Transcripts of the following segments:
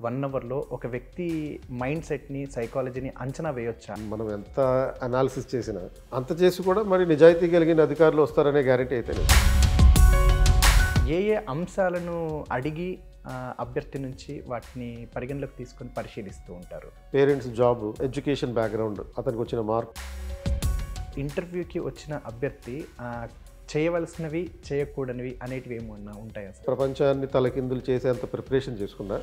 1 అవర్‌లో ఒక వ్యక్తి మైండ్ సెట్‌ని, సైకాలజీని అంచనా వేయొచ్చా? మనం ఎంత అనాలిసిస్ చేసినా అంత చేసి కూడా మరి నిజాయితీ కలిగిన అధికారులు వస్తారనే గ్యారెంటీ అయితే లేదు. ఏ ఏ అంశాలను అడిగి అభ్యర్థి నుంచి వాటిని పరిగణలోకి తీసుకొని పరిశీలిస్తూ ఉంటారు? పేరెంట్స్ జాబ్, ఎడ్యుకేషన్ బ్యాక్గ్రౌండ్, అతనికి వచ్చిన మార్క్. ఇంటర్వ్యూకి వచ్చిన అభ్యర్థి చేయవలసినవి, చేయకూడనివి అనేటివి ఏమన్నా ఉంటాయా సార్? ప్రపంచాన్ని తలకిందులు చేసేంత ప్రిపరేషన్ చేసుకున్నా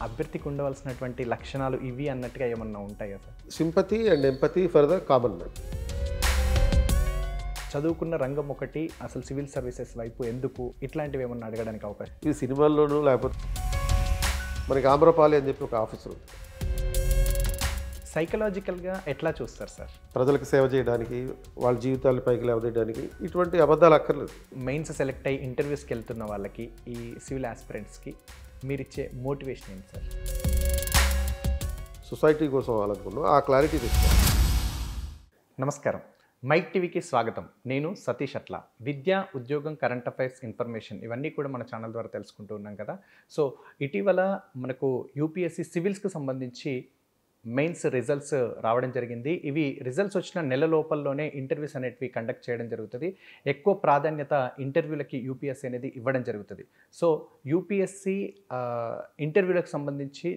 అభ్యర్థికి ఉండవలసినటువంటి లక్షణాలు ఇవి అన్నట్టుగా ఏమన్నా ఉంటాయా sir? Sympathy and empathy for the common man. చదువుకున్న రంగం ఒకటి, అసలు సివిల్ సర్వీసెస్ వైపు ఎందుకు, ఇట్లాంటివి ఏమన్నా అడగడానికి అవకాశం? ఈ సినిమాల్లోనూ లేకపోతే మనకి ఆమ్రపాలి అని చెప్పి ఒక ఆఫీసర్ ఉంది. సైకలాజికల్గా ఎట్లా చూస్తారు సార్? ప్రజలకు సేవ చేయడానికి, వాళ్ళ జీవితాలు పైకి లేవదీయడానికి ఇటువంటి అబద్ధాలు అక్కర్లేదు. మెయిన్స్ సెలెక్ట్ అయ్యి ఇంటర్వ్యూస్కి వెళ్తున్న వాళ్ళకి, ఈ సివిల్ ఆస్పిరెంట్స్కి మీరు ఇచ్చే మోటివేషన్ ఏంటి సార్? సొసైటీ కోసం వాళ్ళనుకున్నాం, ఆ క్లారిటీ తెచ్చుకోవాలి. నమస్కారం, మైక్ టీవీకి స్వాగతం. నేను సతీష్ అట్లా. విద్య, ఉద్యోగం, కరెంట్ అఫైర్స్, ఇన్ఫర్మేషన్ ఇవన్నీ కూడా మన ఛానల్ ద్వారా తెలుసుకుంటూ ఉన్నాం కదా. సో ఇటీవల మనకు యూపీఎస్సీ సివిల్స్కి సంబంధించి మెయిన్స్ రిజల్ట్స్ రావడం జరిగింది. ఇవి రిజల్ట్స్ వచ్చిన నెల లోపల్లోనే ఇంటర్వ్యూస్ అనేటివి కండక్ట్ చేయడం జరుగుతుంది. ఎక్కువ ప్రాధాన్యత ఇంటర్వ్యూలకి యూపీఎస్సీ అనేది ఇవ్వడం జరుగుతుంది. సో యూపీఎస్సీ ఇంటర్వ్యూలకు సంబంధించి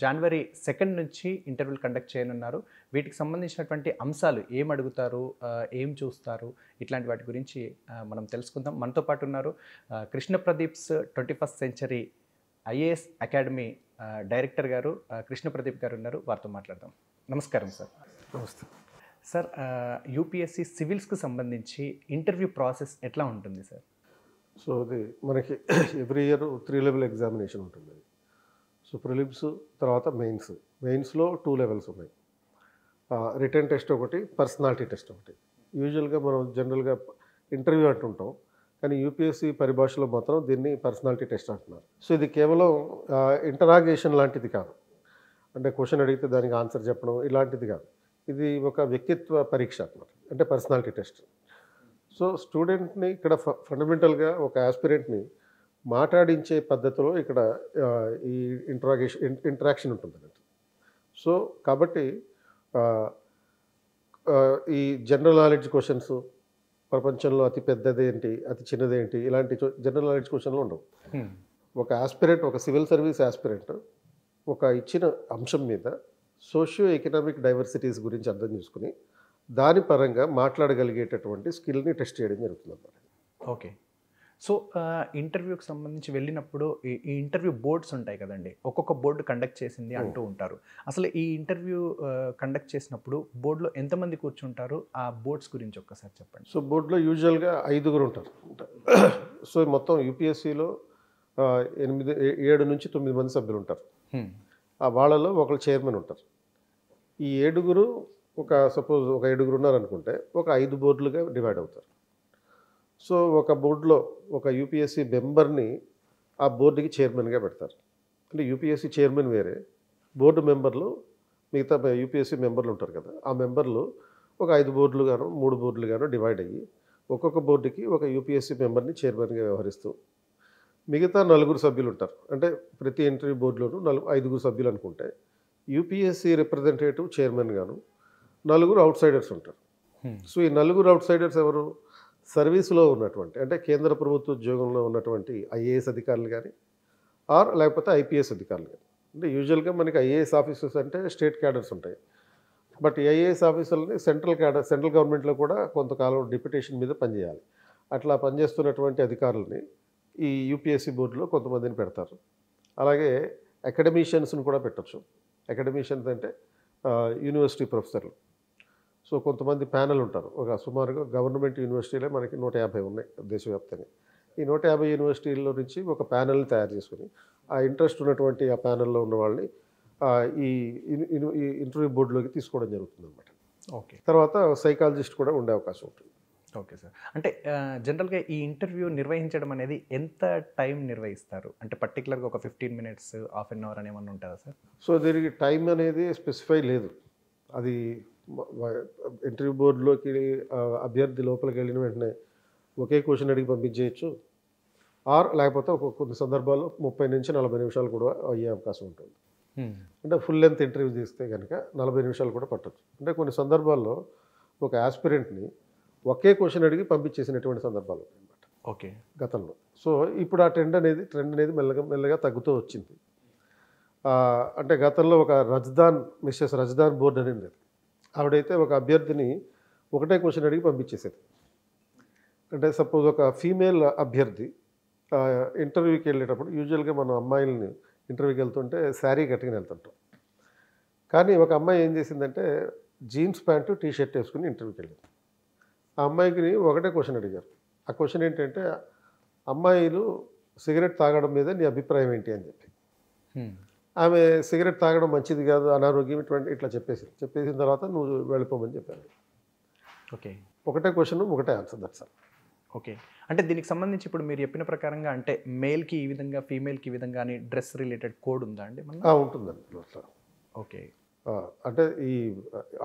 జనవరి 2 నుంచి ఇంటర్వ్యూలు కండక్ట్ చేయనున్నారు. వీటికి సంబంధించినటువంటి అంశాలు ఏం అడుగుతారు, ఏం చూస్తారు, ఇట్లాంటి వాటి గురించి మనం తెలుసుకుందాం. మనతో పాటు ఉన్నారు Krishna Pradeep's 21st century IAS academy director గారు కృష్ణ ప్రదీప్ గారు ఉన్నారు. వారితో మాట్లాడదాం. నమస్కారం సార్. నమస్తే సార్, యూపీఎస్సీ సివిల్స్కి సంబంధించి ఇంటర్వ్యూ ప్రాసెస్ ఎట్లా ఉంటుంది సార్? సో అది మనకి ఎవ్రీ ఇయర్ 3 లెవెల్ ఎగ్జామినేషన్ ఉంటుంది. సో ప్రిలిమ్స్ తర్వాత మెయిన్స్లో 2 లెవెల్స్ ఉన్నాయి. రిటర్న్ టెస్ట్ ఒకటి, పర్సనాలిటీ టెస్ట్ ఒకటి. యూజువల్గా మనం జనరల్గా ఇంటర్వ్యూ అంటుంటాం, కానీ యూపీఎస్సీ పరిభాషలో మాత్రం దీన్ని పర్సనాలిటీ టెస్ట్ అంటున్నారు. సో ఇది కేవలం ఇంటరాగేషన్ లాంటిది కాదు, అంటే క్వశ్చన్ అడిగితే దానికి ఆన్సర్ చెప్పడం ఇలాంటిది కాదు. ఇది ఒక వ్యక్తిత్వ పరీక్ష అన్నమాట, అంటే పర్సనాలిటీ టెస్ట్. సో స్టూడెంట్ని ఇక్కడ ఫండమెంటల్గా ఒక ఆస్పిరెంట్ని మాట్లాడించే పద్ధతిలో ఇక్కడ ఈ ఇంటరాక్షన్ ఉంటుంది అన్నట్టు. సో కాబట్టి ఈ జనరల్ నాలెడ్జ్ క్వశ్చన్స్, ప్రపంచంలో అతి పెద్దదేంటి, అతి చిన్నదేంటి, ఇలాంటి జనరల్ నాలెడ్జ్ క్వశ్చన్లు ఉండవు. ఒక ఆస్పిరెంట్, ఒక సివిల్ సర్వీస్ ఆస్పిరెంట్ ఒక ఇచ్చిన అంశం మీద సోషియో ఎకనామిక్ డైవర్సిటీస్ గురించి అర్థం చేసుకుని దాని పరంగా మాట్లాడగలిగేటటువంటి స్కిల్ని టెస్ట్ చేయడం జరుగుతుంది అన్నమాట. ఓకే. సో ఇంటర్వ్యూకి సంబంధించి వెళ్ళినప్పుడు ఈ ఇంటర్వ్యూ బోర్డ్స్ ఉంటాయి కదండి, ఒక్కొక్క బోర్డు కండక్ట్ చేసింది అంటూ ఉంటారు. అసలు ఈ ఇంటర్వ్యూ కండక్ట్ చేసినప్పుడు బోర్డులో ఎంతమంది కూర్చుంటారు, ఆ బోర్డ్స్ గురించి ఒక్కసారి చెప్పండి. సో బోర్డులో యూజువల్గా 5 ఉంటారు. సో మొత్తం యూపీఎస్సీలో 7 నుంచి 9 మంది సభ్యులు ఉంటారు. వాళ్ళలో ఒకరు చైర్మన్ ఉంటారు. ఈ 7 సపోజ్ ఒక 7 ఉన్నారనుకుంటే ఒక 5 బోర్డులుగా డివైడ్ అవుతారు. సో ఒక బోర్డులో ఒక యూపీఎస్సీ మెంబర్ని ఆ బోర్డుకి చైర్మన్గా పెడతారు. అంటే యూపీఎస్సీ చైర్మన్ వేరే, బోర్డు మెంబర్లు మిగతా యూపీఎస్సీ మెంబర్లు ఉంటారు కదా, ఆ మెంబర్లు ఒక 5 బోర్డులుగాను 3 బోర్డులుగాను డివైడ్ అయ్యి ఒక్కొక్క బోర్డుకి ఒక యూపీఎస్సీ మెంబర్ని చైర్మన్గా వ్యవహరిస్తూ మిగతా 4 సభ్యులు ఉంటారు. అంటే ప్రతి ఇంటర్వ్యూ బోర్డులోనూ 5 సభ్యులు అనుకుంటే యూపీఎస్సీ రిప్రజెంటేటివ్ చైర్మన్ గాను 4 అవుట్ సైడర్స్ ఉంటారు. సో ఈ 4 అవుట్ సైడర్స్ ఎవరు? సర్వీస్లో ఉన్నటువంటి, అంటే కేంద్ర ప్రభుత్వ ఉద్యోగంలో ఉన్నటువంటి ఐఏఎస్ అధికారులు కానీ లేకపోతే ఐపీఎస్ అధికారులు కానీ. అంటే యూజువల్గా మనకి ఐఏఎస్ ఆఫీసర్స్ అంటే స్టేట్ క్యాడర్స్ ఉంటాయి, బట్ ఈ ఐఏఎస్ ఆఫీసర్లని సెంట్రల్ గవర్నమెంట్లో కూడా కొంతకాలం డిప్యుటేషన్ మీద పనిచేయాలి. అట్లా పనిచేస్తున్నటువంటి అధికారులని ఈ యూపీఎస్సీ బోర్డులో కొంతమందిని పెడతారు. అలాగే అకాడమిషియన్స్ని కూడా పెట్టచ్చు. అకాడమిషియన్స్ అంటే యూనివర్సిటీ ప్రొఫెసర్లు. సో కొంతమంది ప్యానెల్ ఉంటారు. ఒక సుమారుగా గవర్నమెంట్ యూనివర్సిటీలే మనకి 150 ఉన్నాయి దేశవ్యాప్తంగా. ఈ 150 యూనివర్సిటీల్లో నుంచి ఒక ప్యానెల్ని తయారు చేసుకుని ఆ ఇంట్రెస్ట్ ఉన్నటువంటి ఆ ప్యానెల్లో ఉన్న వాళ్ళని ఈ ఇంటర్వ్యూ బోర్డులోకి తీసుకోవడం జరుగుతుంది అన్నమాట. ఓకే. తర్వాత సైకాలజిస్ట్ కూడా ఉండే అవకాశం ఉంటుంది. Okay sir. అంటే జనరల్గా ఈ ఇంటర్వ్యూ నిర్వహించడం అనేది ఎంత టైం నిర్వహిస్తారు? అంటే పర్టికులర్గా ఒక 15 minutes, హాఫ్ అన్ అవర్ అని ఏమన్నా ఉంటుందా సార్? సో దీనికి టైం అనేది స్పెసిఫై లేదు. అది ఇంటర్వ్యూ బోర్డులోకి అభ్యర్థి లోపలికి వెళ్ళిన వెంటనే ఒకే క్వశ్చన్ అడిగి పంపించేయచ్చు. లేకపోతే కొన్ని సందర్భాల్లో 30 నుంచి 40 నిమిషాలు కూడా అయ్యే అవకాశం ఉంటుంది. అంటే ఫుల్ లెంత్ ఇంటర్వ్యూ తీస్తే కనుక 40 నిమిషాలు కూడా పట్టొచ్చు. అంటే కొన్ని సందర్భాల్లో ఒక ఆస్పిరెంట్ని ఒకే క్వశ్చన్ అడిగి పంపించేసినటువంటి సందర్భాలు ఉన్నాయన్నమాట ఓకే. గతంలో. సో ఇప్పుడు ఆ ట్రెండ్ అనేది మెల్లగా తగ్గుతూ వచ్చింది. అంటే గతంలో ఒక మిస్సెస్ రజ్దాన్ బోర్డ్ అని ఉండేది. ఆవిడైతే ఒక అభ్యర్థిని ఒకటే క్వశ్చన్ అడిగి పంపించేసేది. అంటే సపోజ్ ఒక ఫీమేల్ అభ్యర్థి ఇంటర్వ్యూకి వెళ్ళేటప్పుడు యూజువల్గా మనం అమ్మాయిలని ఇంటర్వ్యూకి వెళ్తుంటే శారీ కట్టుకుని వెళ్తుంటాం. కానీ ఒక అమ్మాయి ఏం చేసిందంటే జీన్స్ ప్యాంటు టీ షర్ట్ వేసుకుని ఇంటర్వ్యూకి వెళ్ళింది. ఆ అమ్మాయికి ఒకటే క్వశ్చన్ అడిగారు. ఆ క్వశ్చన్ ఏంటంటే అమ్మాయిలు సిగరెట్ తాగడం మీద నీ అభిప్రాయం ఏంటి అని చెప్పి. ఆమె సిగరెట్ తాగడం మంచిది కాదు, అనారోగ్యం ఇట్లా చెప్పేసిన తర్వాత నువ్వు వెళ్ళిపోమని చెప్పాను. ఓకే. ఒకటే క్వశ్చన్ ఒకటే ఆన్సర్, దట్స్ ఆల్. ఓకే. అంటే దీనికి సంబంధించి ఇప్పుడు మీరు చెప్పిన ప్రకారంగా అంటే మేల్కి ఈ విధంగా ఫీమేల్కి ఈ విధంగా అని డ్రెస్ రిలేటెడ్ కోడ్ ఉందా అండి? ఉంటుందండి అట్లా. ఓకే. అంటే ఈ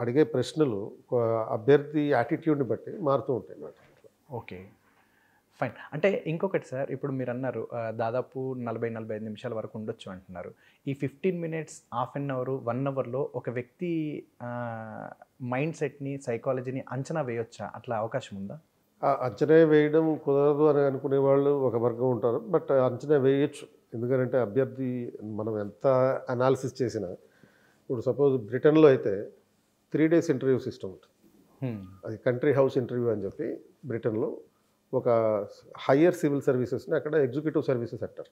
అడిగే ప్రశ్నలు అభ్యర్థి యాటిట్యూడ్ని బట్టి మారుతూ ఉంటాయి అన్నమాట. Okay, fine. అంటే ఇంకొకటి సార్, ఇప్పుడు మీరు అన్నారు దాదాపు 40-45 నిమిషాల వరకు ఉండొచ్చు అంటున్నారు. ఈ 15 మినిట్స్, హాఫ్ అన్ అవర్, 1 అవర్లో ఒక వ్యక్తి మైండ్ సెట్ని, సైకాలజీని అంచనా వేయొచ్చా? అట్లా అవకాశం ఉందా? అంచనా వేయడం కుదరదు అని అనుకునే వాళ్ళు ఒక వర్గం ఉంటారు. బట్ అంచనా వేయచ్చు. ఎందుకంటే అభ్యర్థి మనం ఎంత అనాలిసిస్ చేసినా, ఇప్పుడు సపోజ్ బ్రిటన్లో అయితే 3 days ఇంటర్వ్యూ సిస్టమ్ ఉంటుంది. అది కంట్రీ హౌస్ ఇంటర్వ్యూ అని చెప్పి బ్రిటన్లో ఒక హయ్యర్ సివిల్ సర్వీసెస్ని అక్కడ ఎగ్జిక్యూటివ్ సర్వీసెస్ అంటారు.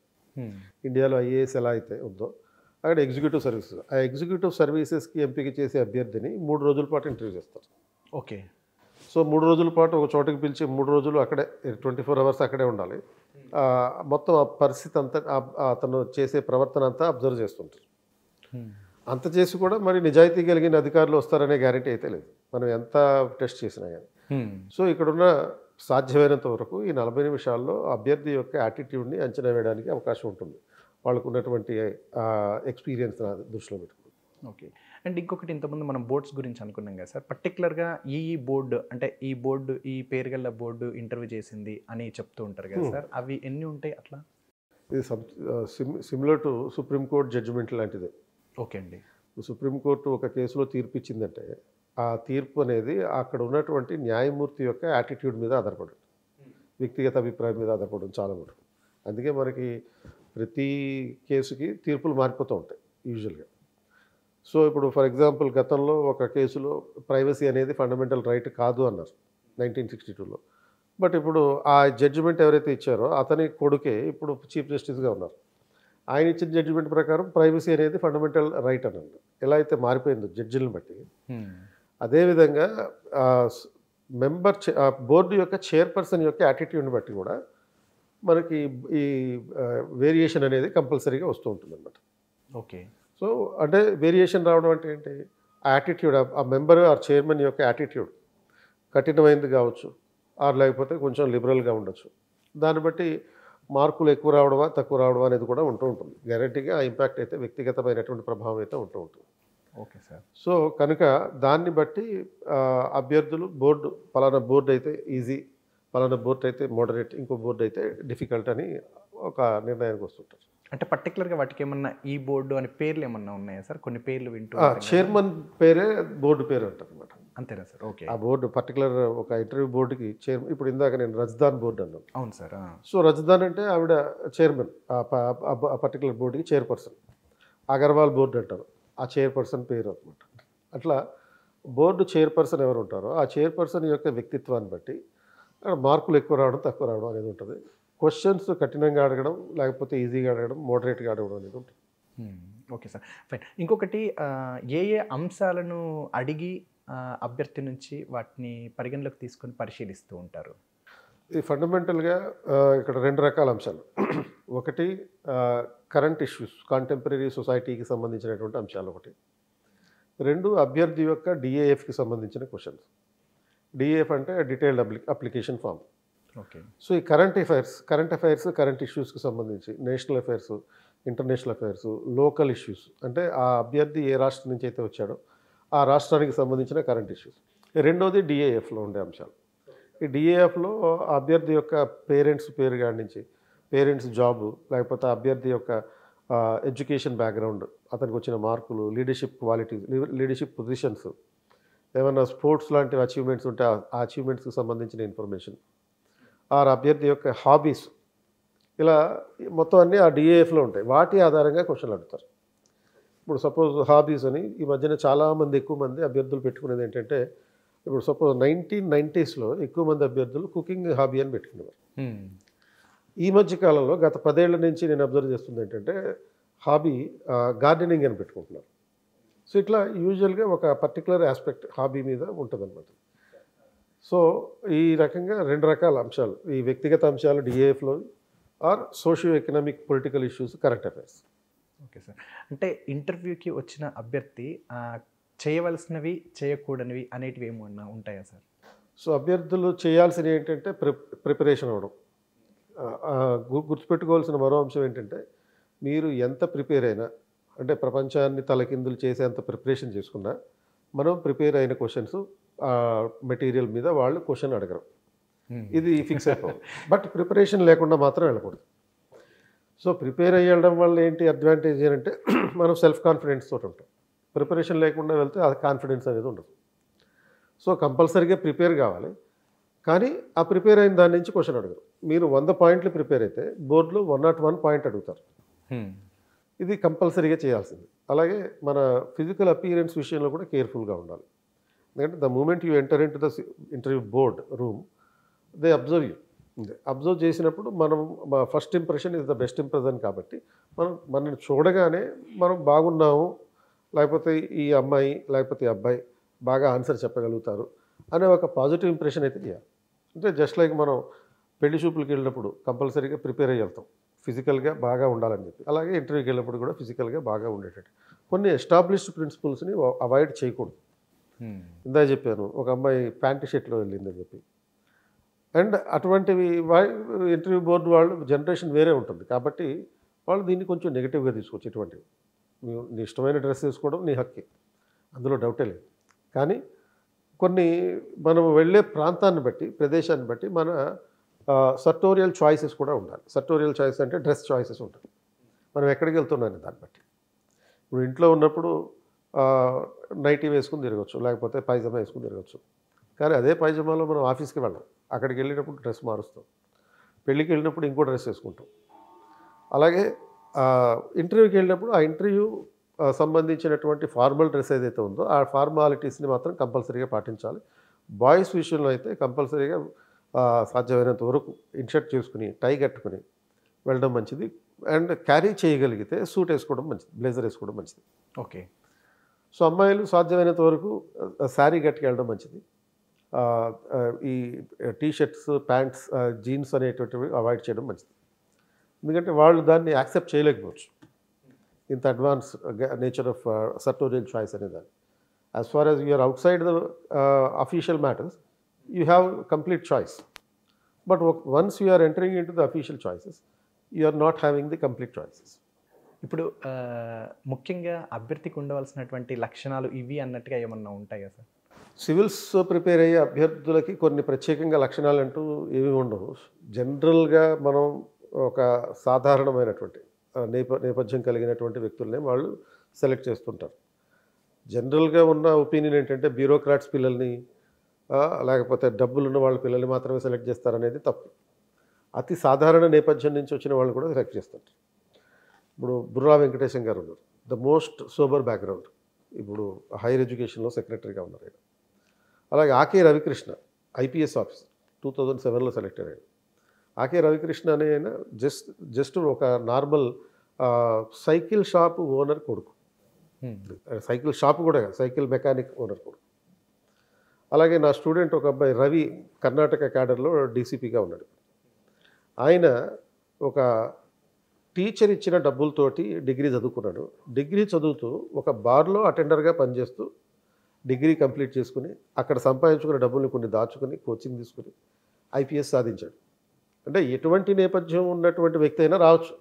ఇండియాలో ఐఏఎస్ ఎలా అయితే ఉందో అక్కడ ఎగ్జిక్యూటివ్ సర్వీసెస్. ఆ ఎగ్జిక్యూటివ్ సర్వీసెస్కి ఎంపిక చేసే అభ్యర్థిని 3 రోజుల పాటు ఇంటర్వ్యూ చేస్తారు. ఓకే. సో 3 రోజుల పాటు ఒక చోటకి పిలిచి 3 రోజులు అక్కడే 24 hours అక్కడే ఉండాలి. మొత్తం ఆ పరిస్థితి అంతా, అతను చేసే ప్రవర్తన అంతా అబ్జర్వ్ చేస్తుంటారు. అంత చేసి కూడా మరి నిజాయితీ కలిగిన అధికారులు వస్తారనే గ్యారెంటీ అయితే లేదు, మనం ఎంత టెస్ట్ చేసినా కానీ. సో ఇక్కడున్న సాధ్యమైనంత వరకు ఈ 40 నిమిషాల్లో అభ్యర్థి యొక్క యాటిట్యూడ్ని అంచనా వేయడానికి అవకాశం ఉంటుంది, వాళ్ళకు ఉన్నటువంటి ఎక్స్పీరియన్స్ దృష్టిలో పెట్టుకుని. ఓకే. అండ్ ఇంకొకటి, ఇంతకుముందు మనం బోర్డ్స్ గురించి అనుకున్నాం కదా సార్, పర్టికులర్గా ఈ బోర్డు అంటే ఈ బోర్డు, ఈ పేరు గల బోర్డు ఇంటర్వ్యూ చేసింది అని చెప్తూ ఉంటారు కదా సార్, అవి ఎన్ని ఉంటాయి అట్లా? ఇది సిమిలర్ టు సుప్రీంకోర్టు జడ్జిమెంట్ లాంటిదే. ఓకే అండి. సుప్రీంకోర్టు ఒక కేసులో తీర్పు ఇచ్చిందంటే ఆ తీర్పు అనేది అక్కడ ఉన్నటువంటి న్యాయమూర్తి యొక్క యాటిట్యూడ్ మీద ఆధారపడి, వ్యక్తిగత అభిప్రాయం మీద ఆధారపడడం చాలా మటుకు. అందుకే మనకి ప్రతి కేసుకి తీర్పులు మారిపోతూ ఉంటాయి యూజువల్గా. సో ఇప్పుడు ఫర్ ఎగ్జాంపుల్ గతంలో ఒక కేసులో ప్రైవసీ అనేది ఫండమెంటల్ రైట్ కాదు అన్నారు 1962లో. బట్ ఇప్పుడు ఆ జడ్జిమెంట్ ఎవరైతే ఇచ్చారో అతని కొడుకే ఇప్పుడు చీఫ్ జస్టిస్గా ఉన్నారు. ఆయన ఇచ్చిన జడ్జిమెంట్ ప్రకారం ప్రైవసీ అనేది ఫండమెంటల్ రైట్ అని అన్నారు. ఎలా అయితే మారిపోయిందో జడ్జిలను బట్టి, అదేవిధంగా బోర్డు యొక్క చైర్పర్సన్ యొక్క యాటిట్యూడ్ని బట్టి కూడా మనకి ఈ వేరియేషన్ అనేది కంపల్సరీగా వస్తూ ఉంటుంది అన్నమాట. ఓకే. సో అంటే వేరియేషన్ రావడం అంటే ఏంటి, ఆ యాటిట్యూడ్, ఆ మెంబర్ ఆర్ చైర్మన్ యొక్క యాటిట్యూడ్ కఠినమైనది కావచ్చు, ఆర్ లేకపోతే కొంచెం లిబరల్గా ఉండొచ్చు. దాన్ని బట్టి మార్కులు ఎక్కువ రావడమా తక్కువ రావడమా అనేది కూడా ఉంటూ ఉంటుంది. గ్యారెంటీగా ఆ ఇంపాక్ట్ అయితే, వ్యక్తిగతమైనటువంటి ప్రభావం అయితే ఉంటూ ఉంటుంది. Okay sir. సో కనుక దాన్ని బట్టి అభ్యర్థులు పలానా బోర్డు అయితే ఈజీ, పలానా బోర్డు అయితే మోడరేట్, ఇంకో బోర్డు అయితే డిఫికల్ట్ అని ఒక నిర్ణయానికి వస్తుంటారు. అంటే పర్టికులర్గా వాటికి ఏమన్నా ఈ బోర్డు అని పేర్లు ఏమన్నా ఉన్నాయా సార్? కొన్ని పేర్లు వింటూ చైర్మన్ పేరే బోర్డు పేరు అంటారు అనమాట. అంతేనా సార్? ఓకే. ఆ బోర్డు పర్టికులర్ ఒక ఇంటర్వ్యూ బోర్డుకి చైర్మన్. ఇప్పుడు ఇందాక నేను రజ్దాన్ బోర్డు అన్నాను. అవును సార్. సో రజ్దాన్ అంటే ఆవిడ చైర్మన్, ఆ పర్టికులర్ బోర్డుకి చైర్పర్సన్. అగర్వాల్ బోర్డు అంటారు, ఆ చైర్పర్సన్ పేరు అనమాట. అట్లా బోర్డు చైర్పర్సన్ ఎవరు ఉంటారో ఆ చైర్పర్సన్ యొక్క వ్యక్తిత్వాన్ని బట్టి మార్కులు ఎక్కువ రావడం తక్కువ రావడం అనేది ఉంటుంది. క్వశ్చన్స్ కఠినంగా అడగడం, లేకపోతే ఈజీగా అడగడం, మోడరేట్గా అడగడం అనేది ఉంటుంది. Okay sir, fine. ఇంకొకటి, ఏ అంశాలను అడిగి అభ్యర్థి నుంచి వాటిని పరిగణలోకి తీసుకొని పరిశీలిస్తూ ఉంటారు? ఇది ఫండమెంటల్గా ఇక్కడ 2 రకాల అంశాలు. ఒకటి కరెంట్ ఇష్యూస్, కాంటెంపరీ సొసైటీకి సంబంధించినటువంటి అంశాలు ఒకటి. 2 అభ్యర్థి యొక్క డిఏఎఫ్కి సంబంధించిన క్వశ్చన్స్. డిఏఎఫ్ అంటే detailed application form. Okay. So ఈ కరెంట్ అఫైర్స్, కరెంట్ ఇష్యూస్కి సంబంధించి national affairs, international affairs, local issues అంటే ఆ అభ్యర్థి ఏ రాష్ట్రం నుంచి అయితే వచ్చాడో ఆ రాష్ట్రానికి సంబంధించిన కరెంట్ ఇష్యూస్. రెండోది డిఏఎఫ్లో ఉండే అంశాలు. ఈ డిఏఎఫ్లో అభ్యర్థి యొక్క పేరెంట్స్ పేరు కాడి నుంచి పేరెంట్స్ జాబు, లేకపోతే అభ్యర్థి యొక్క ఎడ్యుకేషన్ బ్యాక్గ్రౌండ్, అతనికి వచ్చిన మార్కులు, లీడర్షిప్ క్వాలిటీస్, లీడర్షిప్ పొజిషన్స్, ఏమైనా స్పోర్ట్స్ లాంటి అచీవ్మెంట్స్ ఉంటే ఆ అచీవ్మెంట్స్కి సంబంధించిన ఇన్ఫర్మేషన్, ఆర్ అభ్యర్థి యొక్క హాబీస్, ఇలా మొత్తం అన్నీ ఆ డిఏఎఫ్లో ఉంటాయి. వాటి ఆధారంగా క్వశ్చన్లు అడుగుతారు. ఇప్పుడు సపోజ్ హాబీస్ అని ఈ మధ్యన చాలామంది ఎక్కువ మంది అభ్యర్థులు పెట్టుకునేది ఏంటంటే, ఇప్పుడు సపోజ్ 1990s ఎక్కువ మంది అభ్యర్థులు కుకింగ్ హాబీ అని పెట్టుకునేవారు. ఈ మధ్య కాలంలో గత 10 ఏళ్ల నుంచి నేను అబ్జర్వ్ చేస్తుంది ఏంటంటే హాబీ గార్డెనింగ్ అని పెట్టుకుంటున్నారు. సో ఇట్లా యూజువల్గా ఒక పర్టికులర్ ఆస్పెక్ట్ హాబీ మీద ఉంటుందన్నమాట. సో ఈ రకంగా 2 రకాల అంశాలు, ఈ వ్యక్తిగత అంశాలు డిఏఎఫ్లో, or socio economic political issues, current affairs. Okay sir. అంటే ఇంటర్వ్యూకి వచ్చిన అభ్యర్థి చేయవలసినవి చేయకూడనివి అనేటివి ఏమన్నా ఉంటాయా సార్? సో అభ్యర్థులు చేయాల్సినవి ఏంటంటే ప్రిపరేషన్ అవ్వడం. గుర్తుపెట్టుకోవాల్సిన మరో అంశం ఏంటంటే, మీరు ఎంత ప్రిపేర్ అయినా, అంటే ప్రపంచాన్ని తలకిందులు చేసేంత ప్రిపరేషన్ చేసుకున్నా, మనం ప్రిపేర్ అయిన క్వశ్చన్స్ మెటీరియల్ మీద వాళ్ళు క్వశ్చన్ అడగరు. ఇది ఫిక్స్ అయిపోవాలి. బట్ ప్రిపరేషన్ లేకుండా మాత్రం వెళ్ళకూడదు. సో ప్రిపేర్ అయ్యడం వల్ల ఏంటి అడ్వాంటేజ్ అంటే, మనం సెల్ఫ్ కాన్ఫిడెన్స్ తోటి ఉంటాం. ప్రిపరేషన్ లేకుండా వెళ్తే ఆ కాన్ఫిడెన్స్ అనేది ఉండదు. సో కంపల్సరీగా ప్రిపేర్ కావాలి, కానీ ఆ ప్రిపేర్ అయిన దాని నుంచి క్వశ్చన్ అడగరు. మీరు 100 పాయింట్లు ప్రిపేర్ అయితే బోర్డులో 101 పాయింట్ అడుగుతారు. ఇది కంపల్సరీగా చేయాల్సింది. అలాగే మన ఫిజికల్ అపియరెన్స్ విషయంలో కూడా కేర్ఫుల్గా ఉండాలి. ఎందుకంటే the moment you enter into the interview board room, they observe you. Observe చేసినప్పుడు మనం first impression is the best impression. కాబట్టి మనల్ని చూడగానే మనం బాగున్నాము, లేకపోతే ఈ అమ్మాయి లేకపోతే ఈ అబ్బాయి బాగా ఆన్సర్ చెప్పగలుగుతారు అనే ఒక పాజిటివ్ ఇంప్రెషన్ అయితే చేయాలి. అంటే జస్ట్ లైక్ మనం పెళ్లి చూపులకు వెళ్ళినప్పుడు కంపల్సరీగా ప్రిపేర్ అయ్యి వెళ్తాం, ఫిజికల్గా బాగా ఉండాలని చెప్పి. అలాగే ఇంటర్వ్యూకి వెళ్ళినప్పుడు కూడా ఫిజికల్గా బాగా ఉండేటట్టు కొన్ని ఎస్టాబ్లిష్డ్ ప్రిన్సిపల్స్ని అవాయిడ్ చేయకూడదు. ఇందా చెప్పాను, ఒక అమ్మాయి ప్యాంటు షర్ట్లో వెళ్ళిందని చెప్పి. అండ్ అటువంటివి ఇంటర్వ్యూ బోర్డు వాళ్ళు జనరేషన్ వేరే ఉంటుంది కాబట్టి వాళ్ళు దీన్ని కొంచెం నెగిటివ్గా తీసుకోవచ్చు. ఇటువంటివి నీ ఇష్టమైన డ్రెస్ వేసుకోవడం నీ హక్కే, అందులో డౌటే లేదు. కానీ కొన్ని మనం వెళ్ళే ప్రాంతాన్ని బట్టి, ప్రదేశాన్ని బట్టి మన సర్టోరియల్ చాయిసెస్ కూడా ఉండాలి. సర్టోరియల్ చాయిస్ అంటే డ్రెస్ చాయిసెస్ ఉంటాయి, మనం ఎక్కడికి వెళ్తున్నామని దాన్ని బట్టి. ఇప్పుడు ఇంట్లో ఉన్నప్పుడు నైటీ వేసుకుని తిరగచ్చు, లేకపోతే పైజామా వేసుకుని తిరగచ్చు. కానీ అదే పైజామాలో మనం ఆఫీస్కి వెళ్ళాం, అక్కడికి వెళ్ళినప్పుడు డ్రెస్ మారుస్తాం, పెళ్ళికి వెళ్ళినప్పుడు ఇంకో డ్రెస్ వేసుకుంటాం. అలాగే ఇంటర్వ్యూకి వెళ్ళినప్పుడు ఆ ఇంటర్వ్యూ సంబంధించినటువంటి ఫార్మల్ డ్రెస్ ఏదైతే ఉందో ఆ ఫార్మాలిటీస్ని మాత్రం కంపల్సరీగా పాటించాలి. బాయ్స్ విషయంలో అయితే కంపల్సరీగా సాధ్యమైనంత వరకు ఇన్షర్ట్ చేసుకుని టై కట్టుకుని వెళ్ళడం మంచిది. అండ్ క్యారీ చేయగలిగితే సూట్ వేసుకోవడం మంచిది, బ్లేజర్ వేసుకోవడం మంచిది. ఓకే. సో అమ్మాయిలు సాధ్యమైనంత వరకు శారీ కట్టుకు వెళ్ళడం మంచిది. ఈ టీషర్ట్స్, ప్యాంట్స్, జీన్స్ అనేటువంటివి అవాయిడ్ చేయడం మంచిది. ఎందుకంటే వాళ్ళు దాన్ని యాక్సెప్ట్ చేయలేకపోవచ్చు, ఇంత advance nature of sartorial choice అనేదాన్ని. As far as you're outside the official matters you have complete choice, but once you are entering into the official choices you are not having the complete choices. ఇప్పుడు ముఖ్యంగా అభ్యర్థికి ఉండవలసినటువంటి లక్షణాలు ఇవి అన్నట్టుగా ఏమన్నా ఉంటాయా సార్? సివిల్స్ ప్రిపేర్ అయ్యే అభ్యర్థులకి కొన్ని ప్రత్యేకంగా లక్షణాలు అంటూ ఏమీ ఉండవు. జనరల్గా మనం ఒక సాధారణమైనటువంటి నేపథ్యం కలిగినటువంటి వ్యక్తులనే వాళ్ళు సెలెక్ట్ చేస్తుంటారు. జనరల్గా ఉన్న ఒపీనియన్ ఏంటంటే బ్యూరోక్రాట్స్ పిల్లల్ని, లేకపోతే డబ్బులున్న వాళ్ళ పిల్లల్ని మాత్రమే సెలెక్ట్ చేస్తారనేది తప్పు. అతి సాధారణ నేపథ్యం నుంచి వచ్చిన వాళ్ళు కూడా సెలెక్ట్ చేస్తుంటారు. ఇప్పుడు బుర్రా వెంకటేశం గారు ఉన్నారు, ద మోస్ట్ సోబర్ బ్యాక్గ్రౌండ్, ఇప్పుడు హైయర్ ఎడ్యుకేషన్లో సెక్రటరీగా ఉన్నారు ఆయన. అలాగే ఆకే రవికృష్ణ ఐపీఎస్ ఆఫీసర్ 2007లో సెలెక్ట్ అయ్యాడు. ఆకే రవికృష్ణ అనే ఆయన జస్ట్ ఒక నార్మల్ సైకిల్ షాప్ ఓనర్ కొడుకు, సైకిల్ షాప్ కూడా కాదు, సైకిల్ మెకానిక్ ఓనర్ కొడుకు. అలాగే నా స్టూడెంట్ ఒక అబ్బాయి రవి కర్ణాటక క్యాడర్లో డీసీపీగా ఉన్నాడు. ఆయన ఒక టీచర్ ఇచ్చిన డబ్బులతోటి డిగ్రీ చదువుకున్నాడు. డిగ్రీ చదువుతూ ఒక బార్లో అటెండర్గా పనిచేస్తూ డిగ్రీ కంప్లీట్ చేసుకుని అక్కడ సంపాదించుకున్న డబ్బుల్ని కొన్ని దాచుకుని కోచింగ్ తీసుకుని ఐపీఎస్ సాధించాడు. అంటే ఎటువంటి నేపథ్యం ఉన్నటువంటి వ్యక్తి అయినా రావచ్చు.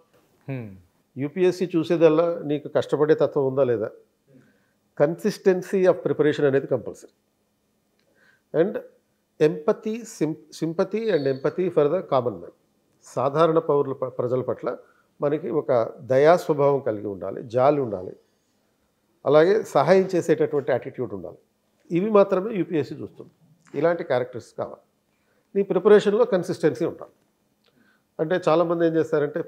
యూపీఎస్సీ చూసేదల్లా నీకు కష్టపడే తత్వం ఉందా లేదా, కన్సిస్టెన్సీ ఆఫ్ ప్రిపరేషన్ అనేది compulsory. And empathy, sympathy and empathy for the common man, సాధారణ ప్రజల పట్ల మనకి ఒక దయా స్వభావం కలిగి ఉండాలి, జాలి ఉండాలి, అలాగే సహాయం చేసేటటువంటి యాటిట్యూడ్ ఉండాలి. ఇవి మాత్రమే యూపీఎస్సీ చూస్తుంది. ఇలాంటి క్యారెక్టర్స్ కావాలి. నీ ప్రిపరేషన్లో కన్సిస్టెన్సీ ఉండాలి. అంటే చాలామంది ఏం చేస్తారంటే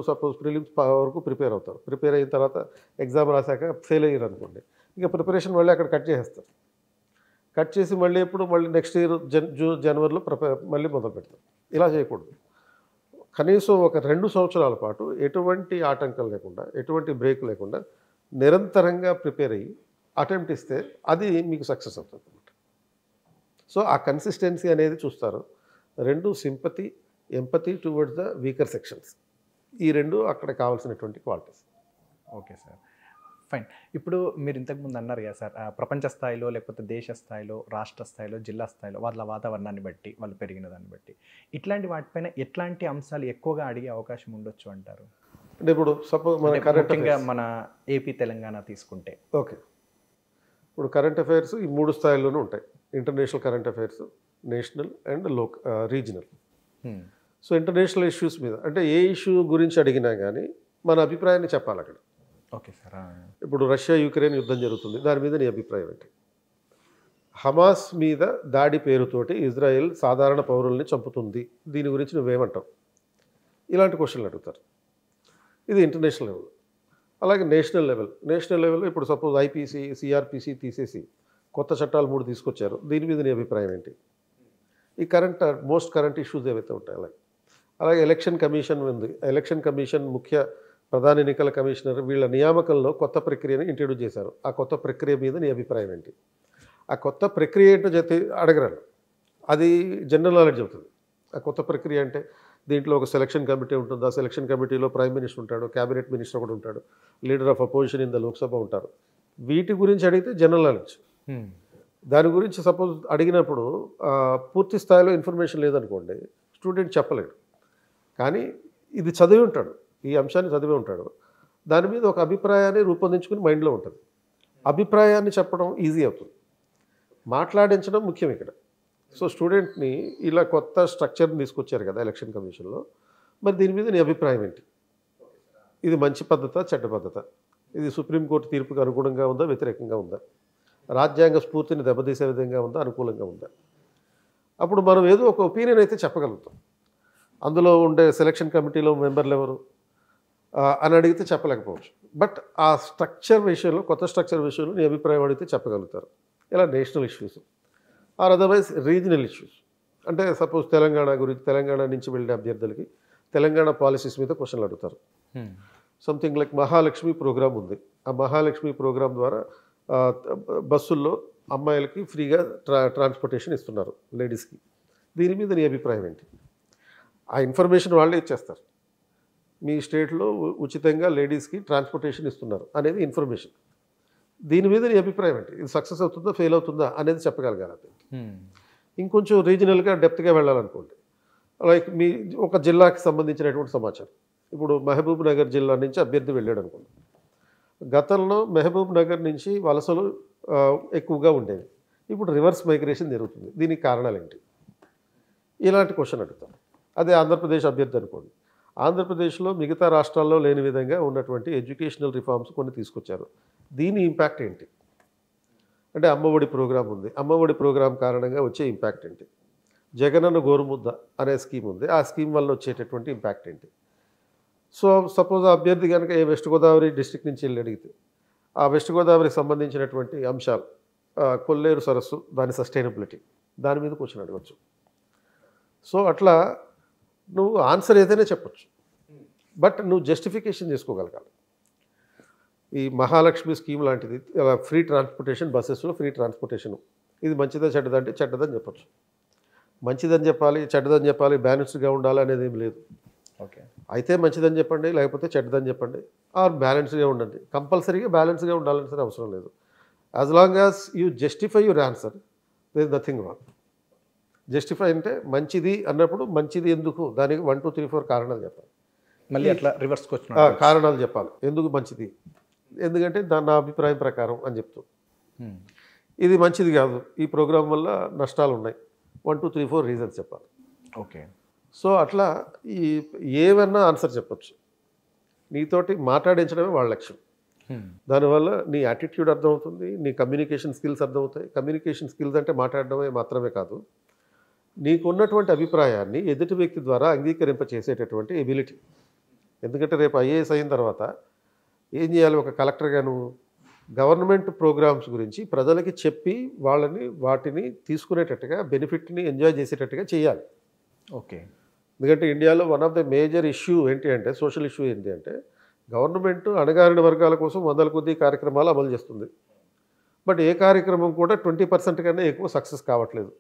సపోజ్ ప్రిలిమ్స్ వరకు ప్రిపేర్ అవుతారు. ప్రిపేర్ అయిన తర్వాత ఎగ్జామ్ రాశాక ఫెయిల్ అయ్యారు అనుకోండి, ఇక ప్రిపరేషన్ మళ్ళీ అక్కడ కట్ చేసేస్తారు. కట్ చేసి మళ్ళీ నెక్స్ట్ ఇయర్ జనవరిలో మళ్ళీ మొదలు పెడతారు. ఇలా చేయకూడదు. కనీసం ఒక 2 సంవత్సరాల పాటు ఎటువంటి ఆటంకం లేకుండా, ఎటువంటి బ్రేక్ లేకుండా నిరంతరంగా ప్రిపేర్ అయ్యి అటెంప్ట్ ఇస్తే అది మీకు సక్సెస్ అవుతుంది అన్నమాట. సో ఆ కన్సిస్టెన్సీ అనేది చూస్తారు. 2 sympathy, empathy towards the weaker sections. ఈ 2 అక్కడ కావాల్సినటువంటి క్వాలిటీస్. Okay sir, fine. ఇప్పుడు మీరు ఇంతకుముందు అన్నారు కదా సార్, ప్రపంచ స్థాయిలో లేకపోతే దేశ స్థాయిలో, రాష్ట్ర స్థాయిలో, జిల్లా స్థాయిలో వాళ్ళ వాతావరణాన్ని బట్టి, వాళ్ళు పెరిగిన దాన్ని బట్టి ఇట్లాంటి వాటిపైన ఎట్లాంటి అంశాలు ఎక్కువగా అడిగే అవకాశం ఉండొచ్చు అంటారు? అంటే ఇప్పుడు సపోజ్ ముఖ్యంగా మన ఏపీ తెలంగాణ తీసుకుంటే. ఓకే, ఇప్పుడు కరెంట్ అఫైర్స్ ఈ 3 స్థాయిల్లోనూ ఉంటాయి. International current affairs, national and regional. So international issues మీద అంటే ఏ ఇష్యూ గురించి అడిగినా కానీ మన అభిప్రాయాన్ని చెప్పాలి అక్కడ. Okay sir. ఇప్పుడు రష్యా యుక్రెయిన్ యుద్ధం జరుగుతుంది, దాని మీద నీ అభిప్రాయం ఏంటి? హమాస్ మీద దాడి పేరుతోటి ఇజ్రాయెల్ సాధారణ పౌరుల్ని చంపుతుంది, దీని గురించి నువ్వేమంటావు? ఇలాంటి క్వశ్చన్లు అడుగుతారు. ఇది ఇంటర్నేషనల్ లెవెల్. అలాగే నేషనల్ లెవెల్లో ఇప్పుడు సపోజ్ ఐపీసీ, సిఆర్పిసి తీసేసి కొత్త చట్టాలు 3 తీసుకొచ్చారు, దీని మీద నీ అభిప్రాయం ఏంటి? ఈ మోస్ట్ కరెంట్ ఇష్యూస్ ఏవైతే ఉంటాయి. అలాగే ఎలక్షన్ కమిషన్ ఉంది. ఎలక్షన్ కమిషన్ ప్రధాన ఎన్నికల కమిషనర్ వీళ్ళ నియామకంలో కొత్త ప్రక్రియను ఇంట్రడ్యూస్ చేశారు. ఆ కొత్త ప్రక్రియ మీద నీ అభిప్రాయం ఏంటి? ఆ కొత్త ప్రక్రియ ఏంటో అడగరాను, అది జనరల్ నాలెడ్జ్ అవుతుంది. ఆ కొత్త ప్రక్రియ అంటే దీంట్లో ఒక సెలక్షన్ కమిటీ ఉంటుంది. ఆ సెలక్షన్ కమిటీలో ప్రైమ్ మినిస్టర్ ఉంటాడు, క్యాబినెట్ మినిస్టర్ ఒకటి ఉంటాడు, leader of opposition in the Lok Sabha ఉంటారు. వీటి గురించి అడిగితే జనరల్ నాలెడ్జ్. దాని గురించి సపోజ్ అడిగినప్పుడు పూర్తి స్థాయిలో ఇన్ఫర్మేషన్ లేదనుకోండి, స్టూడెంట్ చెప్పలేడు. కానీ ఇది చదివి ఉంటాడు, ఈ అంశాన్ని చదివి ఉంటాడు, దాని మీద ఒక అభిప్రాయాన్ని రూపొందించుకుని మైండ్లో ఉంటుంది. అభిప్రాయాన్ని చెప్పడం ఈజీ అవుతుంది, మాట్లాడించడం ముఖ్యం ఇక్కడ. సో స్టూడెంట్ని ఇలా కొత్త స్ట్రక్చర్ని తీసుకొచ్చారు కదా ఎలక్షన్ కమిషన్లో, మరి దీని మీద నీ అభిప్రాయం ఏంటి? ఇది మంచి పద్ధత, చెడ్డ పద్ధత? ఇది సుప్రీంకోర్టు తీర్పుకు అనుగుణంగా ఉందా, వ్యతిరేకంగా ఉందా? రాజ్యాంగ స్ఫూర్తిని దెబ్బతీసే విధంగా ఉందా, అనుకూలంగా ఉందా? అప్పుడు మనం ఏదో ఒక ఒపీనియన్ అయితే చెప్పగలుగుతాం. అందులో ఉండే సెలక్షన్ కమిటీలో మెంబర్లు ఎవరు అని అడిగితే చెప్పలేకపోవచ్చు. బట్ ఆ స్ట్రక్చర్ విషయంలో, కొత్త స్ట్రక్చర్ విషయంలో నీ అభిప్రాయం అడిగితే చెప్పగలుగుతారు. ఇలా national issues or otherwise regional issues. అంటే సపోజ్ తెలంగాణ నుంచి వెళ్ళే అభ్యర్థులకి తెలంగాణ పాలసీస్ మీద క్వశ్చన్లు అడుగుతారు. సంథింగ్ లైక్ మహాలక్ష్మి ప్రోగ్రామ్ ఉంది. ఆ మహాలక్ష్మి ప్రోగ్రామ్ ద్వారా బస్సుల్లో అమ్మాయిలకి ఫ్రీగా ట్రాన్స్పోర్టేషన్ ఇస్తున్నారు, లేడీస్కి. దీని మీద నీ అభిప్రాయం ఏంటి? ఆ ఇన్ఫర్మేషన్ వాళ్ళే ఇచ్చేస్తారు. మీ స్టేట్లో ఉచితంగా లేడీస్కి ట్రాన్స్పోర్టేషన్ ఇస్తున్నారు అనేది ఇన్ఫర్మేషన్. దీని మీద నీ అభిప్రాయం ఏంటి? ఇది సక్సెస్ అవుతుందా, ఫెయిల్ అవుతుందా అనేది చెప్పగలగాలి. ఇంకొంచెం రీజనల్గా డెప్త్గా వెళ్ళాలనుకోండి, లైక్ మీ ఒక జిల్లాకి సంబంధించినటువంటి సమాచారం. ఇప్పుడు మహబూబ్ నగర్ జిల్లా నుంచి అభ్యర్థి వెళ్ళాడు అనుకోండి. గతంలో మహబూబ్ నగర్ నుంచి వలసలు ఎక్కువగా ఉండేవి, ఇప్పుడు రివర్స్ మైగ్రేషన్ జరుగుతుంది, దీనికి కారణాలు ఏంటి? ఇలాంటి క్వశ్చన్ అడుగుతాను. అదే ఆంధ్రప్రదేశ్ అభ్యర్థి అనుకోండి. ఆంధ్రప్రదేశ్లో మిగతా రాష్ట్రాల్లో లేని విధంగా ఉన్నటువంటి ఎడ్యుకేషనల్ రిఫార్మ్స్ కొన్ని తీసుకొచ్చారు, దీని ఇంపాక్ట్ ఏంటి? అంటే అమ్మఒడి ప్రోగ్రాం ఉంది, అమ్మఒడి ప్రోగ్రాం కారణంగా వచ్చే ఇంపాక్ట్ ఏంటి? జగనన్న గోరుముద్ద అనే స్కీమ్ ఉంది, ఆ స్కీమ్ వల్ల వచ్చేటటువంటి ఇంపాక్ట్ ఏంటి? సో సపోజ్ ఆ అభ్యర్థి కనుక వెస్ట్ గోదావరి డిస్ట్రిక్ట్ నుంచి వెళ్ళి అడిగితే ఆ వెస్ట్ గోదావరికి సంబంధించినటువంటి అంశాలు, కొల్లేరు సరస్సు, దాని సస్టైనబిలిటీ, దాని మీద క్వశ్చన్ అడగచ్చు. సో అట్లా నువ్వు ఆన్సర్ ఏదైనా చెప్పచ్చు, బట్ నువ్వు జస్టిఫికేషన్ చేసుకోగలగాలి. ఈ మహాలక్ష్మి స్కీమ్ లాంటిది, ఫ్రీ ట్రాన్స్పోర్టేషన్, బస్సెస్లో ఫ్రీ ట్రాన్స్పోర్టేషన్, ఇది మంచిదా చెడ్డదా అంటే చెడ్డదని చెప్పచ్చు. మంచిదని చెప్పాలి, చెడ్డదని చెప్పాలి, బ్యాలెన్స్డ్గా ఉండాలి అనేది ఏం లేదు. ఓకే, అయితే మంచిదని చెప్పండి, లేకపోతే చెడ్డదని చెప్పండి, ఆర్ బ్యాలెన్స్డ్గా ఉండండి. కంపల్సరీగా బ్యాలెన్స్గా ఉండాలని అవసరం లేదు. As long as you justify your answer, there is nothing wrong. Justify అంటే మంచిది అన్నప్పుడు మంచిది ఎందుకు, దానికి 1 2 3 4 కారణాలు చెప్పాలి. మళ్ళీ అట్లా రివర్స్ కారణాలు చెప్పాలి, ఎందుకు మంచిది, ఎందుకంటే నా అభిప్రాయం ప్రకారం అని చెప్తూ. ఇది మంచిది కాదు, ఈ ప్రోగ్రాం వల్ల నష్టాలు ఉన్నాయి, 1 2 3 4 రీజన్స్ చెప్పాలి. ఓకే, సో అట్లా ఈ ఏమన్నా ఆన్సర్ చెప్పొచ్చు. నీతోటి మాట్లాడించడమే వాళ్ళ లక్ష్యం. దానివల్ల నీ యాటిట్యూడ్ అర్థమవుతుంది, నీ కమ్యూనికేషన్ స్కిల్స్ అర్థమవుతాయి. కమ్యూనికేషన్ స్కిల్స్ అంటే మాట్లాడడమే మాత్రమే కాదు, నీకున్నటువంటి అభిప్రాయాన్ని ఎదుటి వ్యక్తి ద్వారా అంగీకరింపచేసేటటువంటి ఎబిలిటీ. ఎందుకంటే రేపు ఐఏఎస్ అయిన తర్వాత ఏం చేయాలి? ఒక కలెక్టర్గా నువ్వు గవర్నమెంట్ ప్రోగ్రామ్స్ గురించి ప్రజలకి చెప్పి వాటిని తీసుకునేటట్టుగా, బెనిఫిట్ని ఎంజాయ్ చేసేటట్టుగా చేయాలి. ఓకే. ఎందుకంటే ఇండియాలో one of the major issue ఏంటి అంటే, సోషల్ ఇష్యూ ఏంటి అంటే, గవర్నమెంట్ అణగారిన వర్గాల కోసం వందల కొద్ది కార్యక్రమాలు అమలు చేస్తుంది. బట్ ఏ కార్యక్రమం కూడా 20% కన్నా ఎక్కువ సక్సెస్ కావట్లేదు.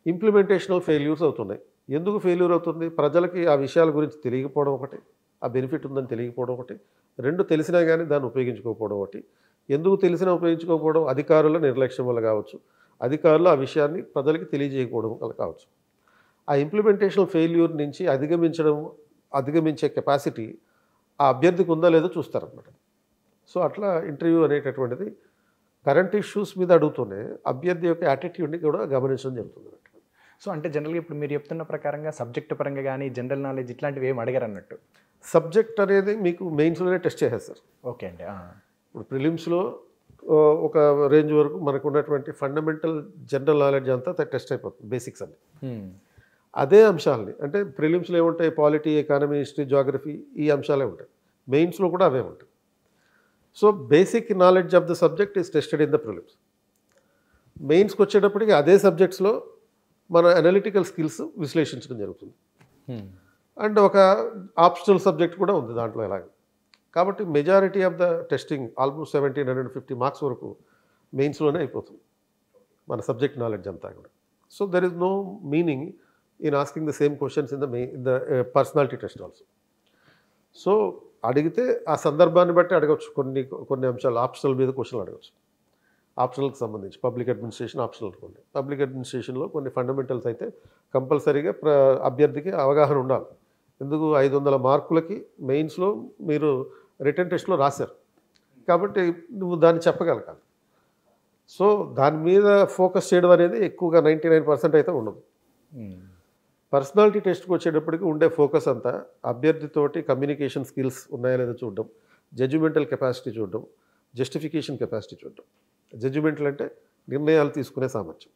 ఇంప్లిమెంటేషనల్ ఫెయిల్యూర్స్ అవుతున్నాయి. ఎందుకు ఫెయిల్యూర్ అవుతుంది? ప్రజలకి ఆ విషయాల గురించి తెలియకపోవడం ఒకటి, ఆ బెనిఫిట్ ఉందని తెలియకపోవడం ఒకటి, రెండు తెలిసినా కానీ దాన్ని ఉపయోగించుకోకపోవడం ఒకటి. ఎందుకు తెలిసినా ఉపయోగించుకోకపోవడం? అధికారుల నిర్లక్ష్యం వల్ల కావచ్చు, అధికారులు ఆ విషయాన్ని ప్రజలకి తెలియజేయకపోవడం వల్ల కావచ్చు. ఆ ఇంప్లిమెంటేషనల్ ఫెయిల్యూర్ నుంచి అధిగమించే కెపాసిటీ ఆ అభ్యర్థికి ఉందా లేదో చూస్తారన్నమాట. సో అట్లా ఇంటర్వ్యూ అనేటటువంటిది కరెంట్ ఇష్యూస్ మీద అడుగుతూనే అభ్యర్థి యొక్క యాటిట్యూడ్ని కూడా గమనించడం జరుగుతుంది. సో అంటే జనరల్గా ఇప్పుడు మీరు చెప్తున్న ప్రకారంగా సబ్జెక్ట్ పరంగా కానీ జనరల్ నాలెడ్జ్ ఇట్లాంటివి ఏం అడిగారు అన్నట్టు. సబ్జెక్ట్ అనేది మీకు మెయిన్స్లోనే టెస్ట్ చేసేస్తారు. ఓకే అండి. ఇప్పుడు ప్రిలిమ్స్లో ఒక రేంజ్ వరకు మనకు ఉన్నటువంటి ఫండమెంటల్ జనరల్ నాలెడ్జ్ అంతా టెస్ట్ అయిపోతుంది, బేసిక్స్ అన్ని. అదే అంశాలని అంటే ప్రిలిమ్స్లో ఏముంటాయి? పాలిటీ, ఎకానమీ, హిస్టరీ, జాగ్రఫీ, ఈ అంశాలే ఉంటాయి. మెయిన్స్లో కూడా అవే ఉంటాయి. So basic knowledge of the subject is tested in the prelims. మెయిన్స్కి వచ్చేటప్పటికి అదే సబ్జెక్ట్స్లో మన అనలిటికల్ స్కిల్స్ విశ్లేషించడం జరుగుతుంది. అండ్ ఒక ఆప్షనల్ సబ్జెక్ట్ కూడా ఉంది దాంట్లో ఎలాగ. కాబట్టి majority of the testing almost 1750 marks వరకు మెయిన్స్లోనే అయిపోతుంది మన సబ్జెక్ట్ నాలెడ్జ్ అంతా కూడా. So there is no meaning in asking the same questions in the personality test also. So అడిగితే ఆ సందర్భాన్ని బట్టి అడగవచ్చు. కొన్ని అంశాలు ఆప్షనల్ మీద క్వశ్చన్లు అడగవచ్చు. ఆప్షనల్కి సంబంధించి పబ్లిక్ అడ్మినిస్ట్రేషన్ ఆప్షనల్ అనుకోండి. పబ్లిక్ అడ్మినిస్ట్రేషన్లో కొన్ని ఫండమెంటల్స్ అయితే కంపల్సరీగా అభ్యర్థికి అవగాహన ఉండాలి. ఎందుకు? 500 మార్కులకి మెయిన్స్లో మీరు రిటర్న్ టెస్ట్లో రాశారు కాబట్టి నువ్వు దాన్ని చెప్పగలగాలి. సో దాని మీద ఫోకస్ చేయడం అనేది ఎక్కువగా 99% అయితే ఉండదు. పర్సనాలిటీ టెస్ట్కి వచ్చేటప్పటికి ఉండే ఫోకస్ అంతా అభ్యర్థితోటి కమ్యూనికేషన్ స్కిల్స్ ఉన్నాయా లేదో చూడడం, జడ్జిమెంటల్ కెపాసిటీ చూడడం, జస్టిఫికేషన్ కెపాసిటీ చూడడం. జడ్జిమెంటల్ అంటే నిర్ణయాలు తీసుకునే సామర్థ్యం,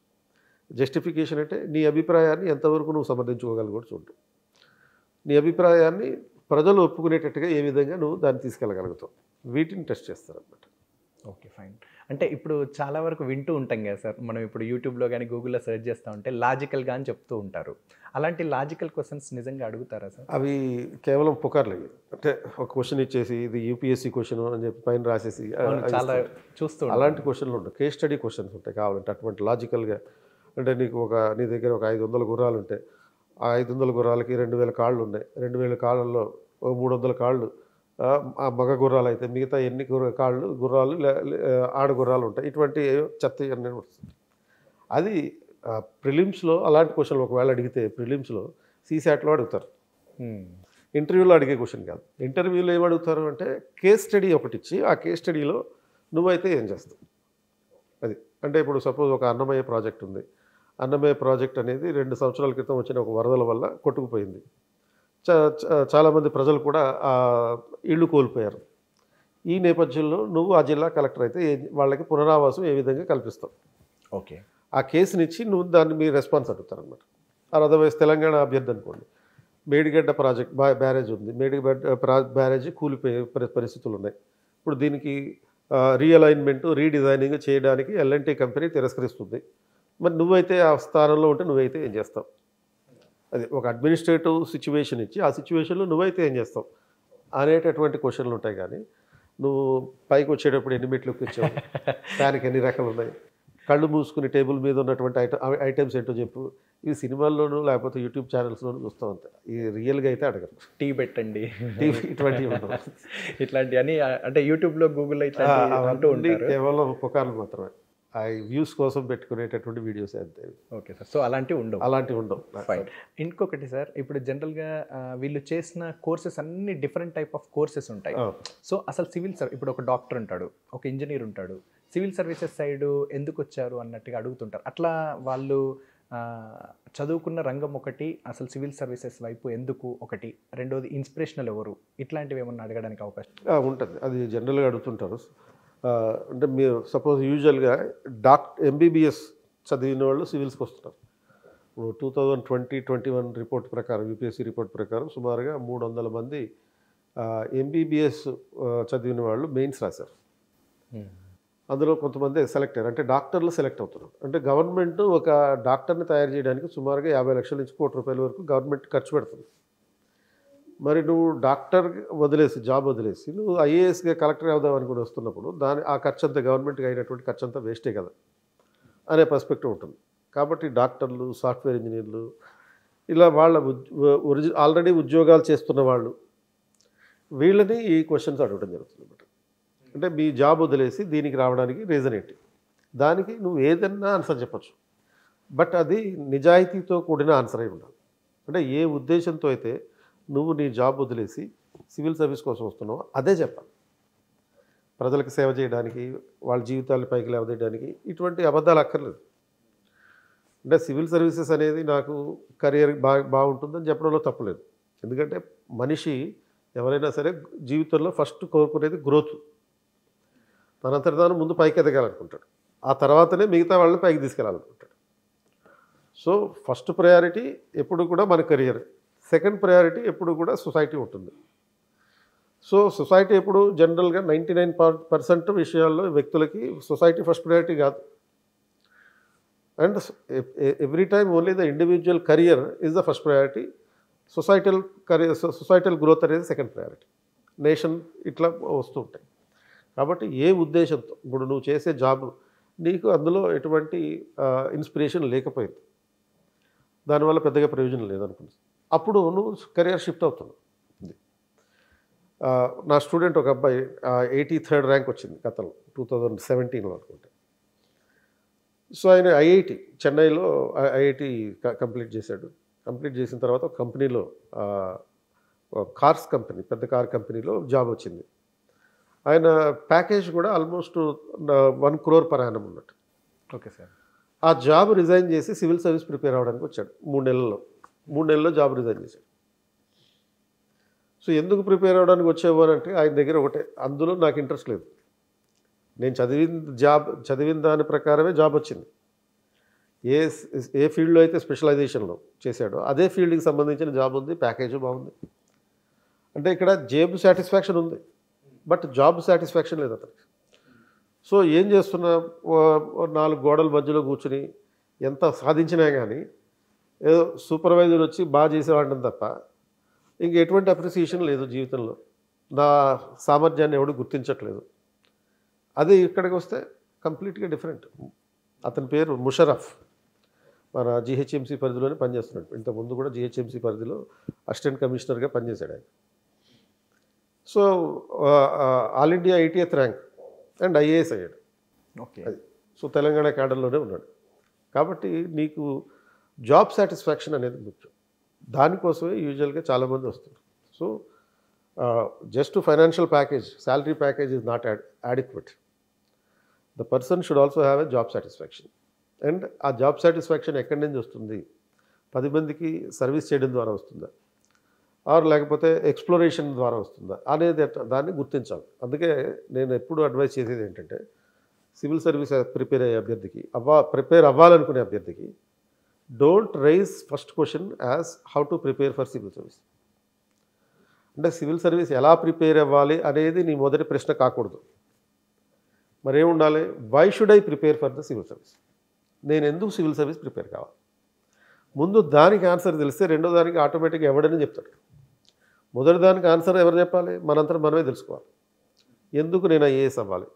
జస్టిఫికేషన్ అంటే నీ అభిప్రాయాన్ని ఎంతవరకు నువ్వు సమర్థించుకోగలవు కూడా చూడడం, నీ అభిప్రాయాన్ని ప్రజలు ఒప్పుకునేటట్టుగా ఏ విధంగా నువ్వు దాన్ని తీసుకెళ్ళగలుగుతావు, వీటిని టెస్ట్ చేస్తారన్నమాట. Okay, fine. అంటే ఇప్పుడు చాలా వరకు వింటూ ఉంటాం కదా సార్, మనం ఇప్పుడు యూట్యూబ్లో కానీ గూగుల్లో సెర్చ్ చేస్తూ ఉంటే లాజికల్గా అని చెప్తూ ఉంటారు. అలాంటి లాజికల్ క్వశ్చన్స్ నిజంగా అడుగుతారా సార్? అవి కేవలం పుకార్లు. అంటే ఒక క్వశ్చన్ ఇచ్చేసి ఇది యూపీఎస్సీ క్వశ్చన్ అని చెప్పి పైన రాసేసి చాలా చూస్తూ అలాంటి క్వశ్చన్లు ఉంటాయి. కేస్ స్టడీ క్వశ్చన్స్ ఉంటాయి కావాలంటే అటువంటి లాజికల్గా. అంటే నీ దగ్గర ఒక 500 గుర్రాలు ఉంటాయి, ఆ 500 గుర్రాలకి 2000 కాళ్ళు ఉన్నాయి. 2000 కాళ్ళల్లో 300 కాళ్ళు ఆ మగ గుర్రాలు అయితే మిగతా ఎన్ని గుర్రాలు ఆడ గుర్రాలు ఉంటాయి. ఇటువంటి చెత్త అన్నీ వస్తుంది. అది ప్రిలిమ్స్లో అలాంటి క్వశ్చన్లు ఒకవేళ అడిగితే ప్రిలిమ్స్లో సీసాట్లో అడుగుతారు, ఇంటర్వ్యూలో అడిగే క్వశ్చన్ కాదు. ఇంటర్వ్యూలో ఏం అడుగుతారు అంటే కేస్ స్టడీ ఒకటి ఇచ్చి ఆ కేస్ స్టడీలో నువ్వైతే ఏం చేస్తావు అది. అంటే ఇప్పుడు సపోజ్ ఒక అన్నమయ్య ప్రాజెక్ట్ ఉంది. అన్నమయ్య ప్రాజెక్ట్ అనేది 2 సంవత్సరాల క్రితం వచ్చిన ఒక వరదల వల్ల కొట్టుకుపోయింది. చాలామంది ప్రజలు కూడా ఇళ్ళు కోల్పోయారు. ఈ నేపథ్యంలో నువ్వు ఆ జిల్లా కలెక్టర్ అయితే వాళ్ళకి పునరావాసం ఏ విధంగా కల్పిస్తావు? ఓకే, ఆ కేసునిచ్చి నువ్వు దాన్ని మీ రెస్పాన్స్ అడుగుతారనమాట. అదర్వైజ్ తెలంగాణ అభ్యర్థి అనుకోండి, మేడిగడ్డ ప్రాజెక్ట్ బ్యారేజ్ ఉంది, మేడిగడ్డ బ్యారేజ్ కూలిపోయే పరిస్థితులు ఉన్నాయి. ఇప్పుడు దీనికి రీఅలైన్మెంట్, రీడిజైనింగ్ చేయడానికి ఎల్ఎన్టీ కంపెనీ తిరస్కరిస్తుంది. మరి నువ్వైతే ఆ స్థానంలో ఉంటే నువ్వైతే ఏం చేస్తావు? అది ఒక అడ్మినిస్ట్రేటివ్ సిచ్యువేషన్ ఇచ్చి ఆ సిచ్యువేషన్లో నువ్వైతే ఏం చేస్తావు అనేటటువంటి క్వశ్చన్లు ఉంటాయి. కానీ నువ్వు పైకి వచ్చేటప్పుడు ఎన్ని మెట్లు వచ్చావు, దానికి ఎన్ని రకాలు ఉన్నాయి, కళ్ళు మూసుకుని టేబుల్ మీద ఉన్నటువంటి ఐటమ్స్ ఏంటో చెప్పు. ఇవి సినిమాల్లోనూ లేకపోతే యూట్యూబ్ ఛానల్స్లోనూ చూస్తూ ఉంటాయి. ఈ రియల్గా అయితే అడగరు. టీ పెట్టండి, ఇటువంటివి ఉండవు. ఇట్లాంటివి అని అంటే యూట్యూబ్లో గూగుల్లో ఇట్లా అంటూ ఉంటారు. కేవలం పుకార్లు మాత్రమే, ఆ వ్యూస్ కోసం పెట్టుకునేటటువంటి వీడియోస్ అంతే. ఓకే సార్, సో అలాంటివి ఉండవు. ఫైన్. ఇంకొకటి సార్, ఇప్పుడు జనరల్గా వీళ్ళు చేసిన కోర్సెస్ అన్ని డిఫరెంట్ టైప్ ఆఫ్ కోర్సెస్ ఉంటాయి. సో అసలు ఇప్పుడు ఒక డాక్టర్ ఉంటాడు, ఒక ఇంజనీర్ ఉంటాడు, సివిల్ సర్వీసెస్ సైడ్ ఎందుకు వచ్చారు అన్నట్టుగా అడుగుతుంటారు. అట్లా వాళ్ళు చదువుకున్న రంగం ఒకటి, అసలు సివిల్ సర్వీసెస్ వైపు ఎందుకు ఒకటి, రెండోది ఇన్స్పిరేషనల్ ఎవరు, ఇట్లాంటివి ఏమన్నా అడగడానికి అవకాశం? ఉంటుంది. అది జనరల్గా అడుగుతుంటారు. అంటే మీరు సపోజ్ యూజువల్గా ఎంబీబీఎస్ చదివిన వాళ్ళు సివిల్స్కి వస్తున్నారు. ఇప్పుడు 2020-21 రిపోర్ట్ ప్రకారం, యూపీఎస్సీ రిపోర్ట్ ప్రకారం సుమారుగా 300 మంది ఎంబీబీఎస్ చదివిన వాళ్ళు మెయిన్స్ రాశారు. అందులో కొంతమంది సెలెక్ట్ అయ్యారు, అంటే డాక్టర్లు సెలెక్ట్ అవుతున్నారు. అంటే గవర్నమెంట్ ఒక డాక్టర్ని తయారు చేయడానికి సుమారుగా 50 లక్షల నుంచి ₹1,00,00,000 వరకు గవర్నమెంట్ ఖర్చు పెడుతుంది. మరి నువ్వు డాక్టర్ వదిలేసి, జాబ్ వదిలేసి నువ్వు ఐఏఎస్గా కలెక్టర్ అవుదామని కూడా వస్తున్నప్పుడు ఆ ఖర్చు అంతా, గవర్నమెంట్కి అయినటువంటి ఖర్చు అంతా వేస్టే కదా అనే పర్స్పెక్టివ్ ఉంటుంది. కాబట్టి డాక్టర్లు, సాఫ్ట్వేర్ ఇంజనీర్లు, ఇలా వాళ్ళ ఆల్రెడీ ఉద్యోగాలు చేస్తున్న వాళ్ళు, వీళ్ళని ఈ క్వశ్చన్స్ అడగడం జరుగుతుంది అన్నమాట. అంటే మీ జాబ్ వదిలేసి దీనికి రావడానికి రీజన్ ఏంటి, దానికి నువ్వు ఏదన్నా ఆన్సర్ చెప్పచ్చు. బట్ అది నిజాయితీతో కూడిన ఆన్సర్ అయి ఉండాలి. అంటే ఏ ఉద్దేశంతో అయితే నువ్వు నీ జాబ్ వదిలేసి సివిల్ సర్వీస్ కోసం వస్తున్నావు అదే చెప్పాలి. ప్రజలకు సేవ చేయడానికి, వాళ్ళ జీవితాలను పైకి లేవదీయడానికి ఇటువంటి అబద్ధాలు అక్కర్లేదు. అంటే సివిల్ సర్వీసెస్ అనేది నాకు కెరియర్ బాగుంటుందని చెప్పడంలో తప్పులేదు. ఎందుకంటే మనిషి ఎవరైనా సరే జీవితంలో ఫస్ట్ కోరుకునేది గ్రోత్. తనంతటి తాను ముందు పైకి ఎదగాలనుకుంటాడు, ఆ తర్వాతనే మిగతా వాళ్ళని పైకి తీసుకెళ్ళాలనుకుంటాడు. సో ఫస్ట్ ప్రయారిటీ ఎప్పుడు కూడా మన కెరియర్, సెకండ్ ప్రయారిటీ ఎప్పుడు కూడా సొసైటీ ఉంటుంది. సో సొసైటీ ఎప్పుడు జనరల్గా 99% విషయాల్లో వ్యక్తులకి సొసైటీ ఫస్ట్ ప్రయారిటీ కాదు. And every time only the individual career is the first priority. Societal growth అనేది సెకండ్ ప్రయారిటీ. నేషన్ ఇట్లా వస్తూ ఉంటాయి. కాబట్టి ఏ ఉద్దేశంతో ఇప్పుడు నువ్వు చేసే జాబ్ నీకు అందులో ఎటువంటి ఇన్స్పిరేషన్ లేకపోయింది, దానివల్ల పెద్దగా ప్రయోజనం లేదనుకుంటుంది, అప్పుడు నువ్వు కెరియర్ షిఫ్ట్ అవుతున్నావు. నా స్టూడెంట్ ఒక అబ్బాయి 83rd ర్యాంక్ వచ్చింది గతంలో 2017లో అనుకుంటే. సో ఆయన ఐఐటి చెన్నైలో ఐఐటి కంప్లీట్ చేశాడు. కంప్లీట్ చేసిన తర్వాత ఒక కంపెనీలో, కార్స్ కంపెనీ, పెద్ద కార్ కంపెనీలో జాబ్ వచ్చింది. ఆయన ప్యాకేజ్ కూడా ఆల్మోస్ట్ 1 crore per annum ఉన్నట్టు. Okay sir. ఆ జాబ్ రిజైన్ చేసి సివిల్ సర్వీస్ ప్రిపేర్ అవ్వడానికి వచ్చాడు. 3 నెలల్లో జాబ్ రిజైన్ చేశాడు. సో ఎందుకు ప్రిపేర్ అవ్వడానికి వచ్చేవారు అంటే ఆయన దగ్గర ఒకటే, అందులో నాకు ఇంట్రెస్ట్ లేదు, నేను చదివిన దాని ప్రకారమే జాబ్ వచ్చింది. ఏ ఫీల్డ్లో అయితే స్పెషలైజేషన్లో చేశాడో అదే ఫీల్డ్కి సంబంధించిన జాబ్ ఉంది, ప్యాకేజ్ బాగుంది. అంటే ఇక్కడ జాబ్ సాటిస్ఫాక్షన్ ఉంది, బట్ జాబ్ సాటిస్ఫాక్షన్ లేదు అతనికి. సో ఏం చేస్తున్నా, 4 గోడల మధ్యలో కూర్చుని ఎంత సాధించినా కానీ ఏదో సూపర్వైజర్ వచ్చి బాగా చేసేవాడిని తప్ప ఇంక ఎటువంటి అప్రిసియేషన్ లేదు జీవితంలో. నా సామర్థ్యాన్ని ఎవడు గుర్తించట్లేదు. అది ఇక్కడికి వస్తే కంప్లీట్గా డిఫరెంట్. అతని పేరు ముషరఫ్, మన జిహెచ్ఎంసీ పరిధిలోనే పనిచేస్తున్నాడు. ఇంతకుముందు కూడా జిహెచ్ఎంసీ పరిధిలో అసిస్టెంట్ కమిషనర్గా పనిచేశాడు ఆయన. So all India 80th rank and IAS అయ్యాడు. ఓకే. అది సో తెలంగాణ క్యాడర్లోనే ఉన్నాడు. కాబట్టి నీకు జాబ్ సాటిస్ఫాక్షన్ అనేది ముఖ్యం. దానికోసమే యూజువల్గా చాలామంది వస్తారు. So just financial package, salary package is not adequate. The person should also have a job satisfaction. And ఆ జాబ్ సాటిస్ఫాక్షన్ ఎక్కడి నుంచి వస్తుంది? 10 మందికి సర్వీస్ చేయడం ద్వారా వస్తుందా, ఆర్ లేకపోతే ఎక్స్ప్లోరేషన్ ద్వారా వస్తుందా అనేది దాన్ని గుర్తించాలి. అందుకే నేను ఎప్పుడు అడ్వైస్ చేసేది ఏంటంటే, సివిల్ సర్వీస్ ప్రిపేర్ అయ్యే అభ్యర్థికి, ప్రిపేర్ అవ్వాలనుకునే అభ్యర్థికి, don't raise first question as how to prepare for civil service. అంటే సివిల్ సర్వీస్ ఎలా ప్రిపేర్ అవ్వాలి అనేది నీ మొదటి ప్రశ్న కాకూడదు. మరేముండాలి? Why should I prepare for the civil service? నేను ఎందుకు సివిల్ సర్వీస్ ప్రిపేర్ కావాలి? ముందు దానికి ఆన్సర్ తెలిస్తే రెండో దానికి ఆటోమేటిక్గా ఎవడని చెప్తాడు. మొదటి దానికి ఆన్సర్ ఎవరు చెప్పాలి? మనంతా మనమే తెలుసుకోవాలి. ఎందుకు నేను ఐఏఎస్ అవ్వాలి,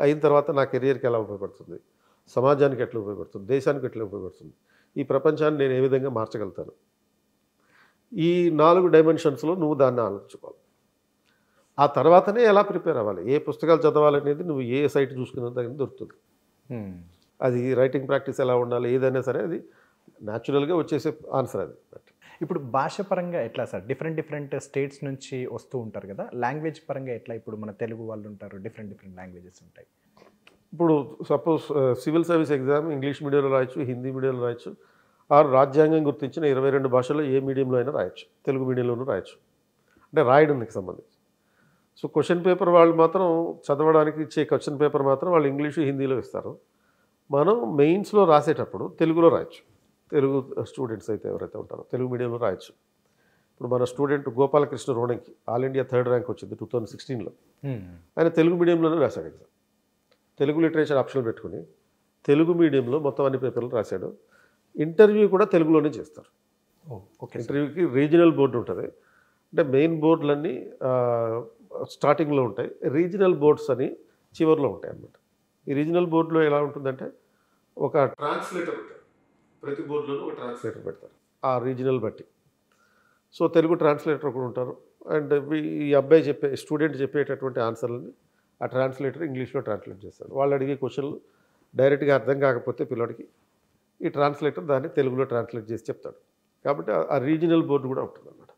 అయిన తర్వాత నా కెరియర్కి ఎలా ఉపయోగపడుతుంది, సమాజానికి ఎట్లా ఉపయోగపడుతుంది, దేశానికి ఎట్లా ఉపయోగపడుతుంది, ఈ ప్రపంచాన్ని నేను ఏ విధంగా మార్చగలుగుతాను, ఈ 4 డైమెన్షన్స్లో నువ్వు దాన్ని ఆలోచించుకోవాలి. ఆ తర్వాతనే ఎలా ప్రిపేర్ అవ్వాలి, ఏ పుస్తకాలు చదవాలనేది నువ్వు ఏ సైట్ చూసుకున్న దగ్గర దొరుకుతుంది. అది రైటింగ్ ప్రాక్టీస్ ఎలా ఉండాలి, ఏదైనా సరే అది న్యాచురల్గా వచ్చేసే ఆన్సర్ అది. ఇప్పుడు భాష పరంగా ఎట్లా సార్? డిఫరెంట్ స్టేట్స్ నుంచి వస్తూ ఉంటారు కదా, లాంగ్వేజ్ పరంగా ఎట్లా? ఇప్పుడు మన తెలుగు వాళ్ళు ఉంటారు, డిఫరెంట్ లాంగ్వేజెస్ ఉంటాయి. ఇప్పుడు suppose civil service exam English మీడియంలో రాయొచ్చు, హిందీ మీడియంలో రాయొచ్చు, ఆరు రాజ్యాంగం గుర్తించిన 22 భాషల్లో ఏ మీడియంలో అయినా రాయొచ్చు, తెలుగు మీడియంలోనూ రాయొచ్చు, అంటే రాయడానికి సంబంధించి. సో క్వశ్చన్ పేపర్ వాళ్ళు మాత్రం చదవడానికి ఇచ్చే క్వశ్చన్ పేపర్ మాత్రం వాళ్ళు ఇంగ్లీషు హిందీలో ఇస్తారు. మనం మెయిన్స్లో రాసేటప్పుడు తెలుగులో రాయొచ్చు. తెలుగు స్టూడెంట్స్ అయితే ఎవరైతే ఉంటారో తెలుగు మీడియంలో రాయొచ్చు. ఇప్పుడు మన student Gopalakrishna Ronanki all India 3rd rank వచ్చింది 2016లో. ఆయన తెలుగు మీడియంలోనే రాశాడు ఎగ్జామ్. తెలుగు లిటరేచర్ ఆప్షన్లు పెట్టుకుని తెలుగు మీడియంలో మొత్తం అన్ని పేపర్లు రాశాడు. ఇంటర్వ్యూ కూడా తెలుగులోనే చేస్తారు. ఇంటర్వ్యూకి రీజనల్ బోర్డు ఉంటుంది. అంటే మెయిన్ బోర్డులన్నీ స్టార్టింగ్లో ఉంటాయి, రీజనల్ బోర్డ్స్ అని చివరిలో ఉంటాయి అన్నమాట. ఈ రీజనల్ బోర్డులో ఎలా ఉంటుందంటే ఒక ట్రాన్స్లేటర్ ఉంటారు, ప్రతి బోర్డులోనూ ఒక ట్రాన్స్లేటర్ పెడతారు ఆ రీజనల్ బట్టి. సో తెలుగు ట్రాన్స్లేటర్ ఒకరు ఉంటారు. అండ్ ఈ అబ్బాయి స్టూడెంట్ చెప్పేటటువంటి ఆన్సర్లని ఆ ట్రాన్స్లేటర్ ఇంగ్లీష్లో ట్రాన్స్లేట్ చేస్తాడు. వాళ్ళు అడిగే క్వశ్చన్లు డైరెక్ట్గా అర్థం కాకపోతే పిల్లడికి ఈ ట్రాన్స్లేటర్ దాన్ని తెలుగులో ట్రాన్స్లేట్ చేసి చెప్తాడు. కాబట్టి ఆ రీజనల్ బోర్డు కూడా ఉంటుంది అన్నమాట.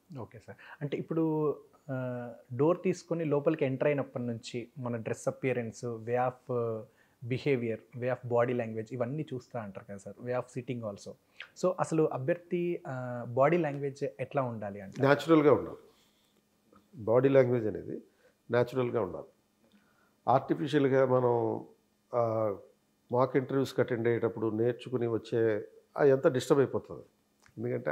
Okay sir. అంటే ఇప్పుడు డోర్ తీసుకొని లోపలికి ఎంటర్ అయినప్పటి నుంచి మన dress appearance, way of behaviour, way of body language ఇవన్నీ చూస్తూ అంటారు కదా sir, way of sitting also. So అసలు అభ్యర్థి బాడీ లాంగ్వేజ్ ఎట్లా ఉండాలి అంటే? న్యాచురల్గా ఉండాలి. బాడీ లాంగ్వేజ్ అనేది న్యాచురల్గా ఉండాలి. ఆర్టిఫిషియల్గా మనం మాక్ ఇంటర్వ్యూస్కి అటెండ్ అయ్యేటప్పుడు నేర్చుకుని వచ్చే ఎంత డిస్టర్బ్ అయిపోతుంది. ఎందుకంటే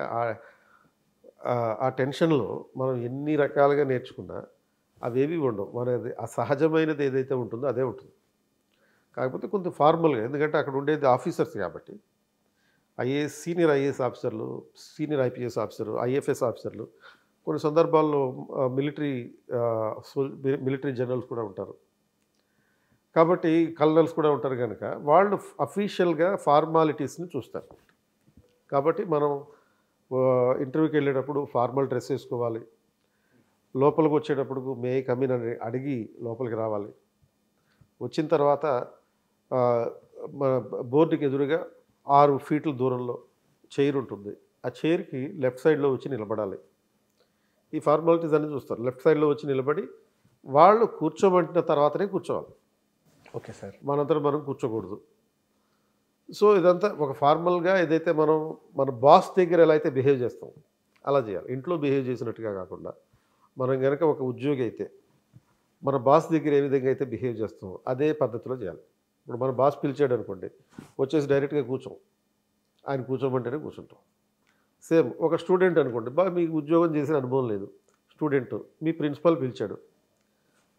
ఆ టెన్షన్లో మనం ఎన్ని రకాలుగా నేర్చుకున్నా అవేవి ఉండవు. మనది ఆ సహజమైనది ఏదైతే ఉంటుందో అదే ఉంటుంది. కాకపోతే కొంత ఫార్మల్గా, ఎందుకంటే అక్కడ ఉండేది ఆఫీసర్స్ కాబట్టి సీనియర్ ఐఏఎస్ ఆఫీసర్లు, సీనియర్ ఐపీఎస్ ఆఫీసర్లు, ఐఎఫ్ఎస్ ఆఫీసర్లు, కొన్ని సందర్భాల్లో మిలిటరీ జనరల్స్ కూడా ఉంటారు. కాబట్టి కల్నల్స్ కూడా ఉంటారు కనుక వాళ్ళు అఫీషియల్గా ఫార్మాలిటీస్ని చూస్తారు. కాబట్టి మనం ఇంటర్వ్యూకి వెళ్ళేటప్పుడు ఫార్మల్ డ్రెస్ వేసుకోవాలి. లోపలికి వచ్చేటప్పుడు మే కమిన్ అని అడిగి లోపలికి రావాలి. వచ్చిన తర్వాత మన బోర్డుకి ఎదురుగా 6 ఫీట్ల దూరంలో చైర్ ఉంటుంది. ఆ చైర్కి లెఫ్ట్ సైడ్లో వచ్చి నిలబడాలి. ఈ ఫార్మాలిటీస్ అన్నీ చూస్తారు. లెఫ్ట్ సైడ్లో వచ్చి నిలబడి వాళ్ళు కూర్చోమంటున్న తర్వాతనే కూర్చోవాలి. Okay sir. మనంతరం మనం కూర్చోకూడదు. సో ఇదంతా ఒక ఫార్మల్గా ఏదైతే మనం మన బాస్ దగ్గర ఎలా అయితే బిహేవ్ చేస్తాం అలా చేయాలి. ఇంట్లో బిహేవ్ చేసినట్టుగా కాకుండా మనం కనుక ఒక ఉద్యోగి అయితే మన బాస్ దగ్గర ఏ విధంగా అయితే బిహేవ్ చేస్తామో అదే పద్ధతిలో చేయాలి. ఇప్పుడు మన బాస్ పిలిచాడు అనుకోండి, వచ్చేసి డైరెక్ట్గా కూర్చోం, ఆయన కూర్చోమంటేనే కూర్చుంటాం. సేమ్ ఒక స్టూడెంట్ అనుకోండి, మీకు ఉద్యోగం చేసిన అనుభవం లేదు, స్టూడెంట్ మీ ప్రిన్సిపల్ పిలిచాడు.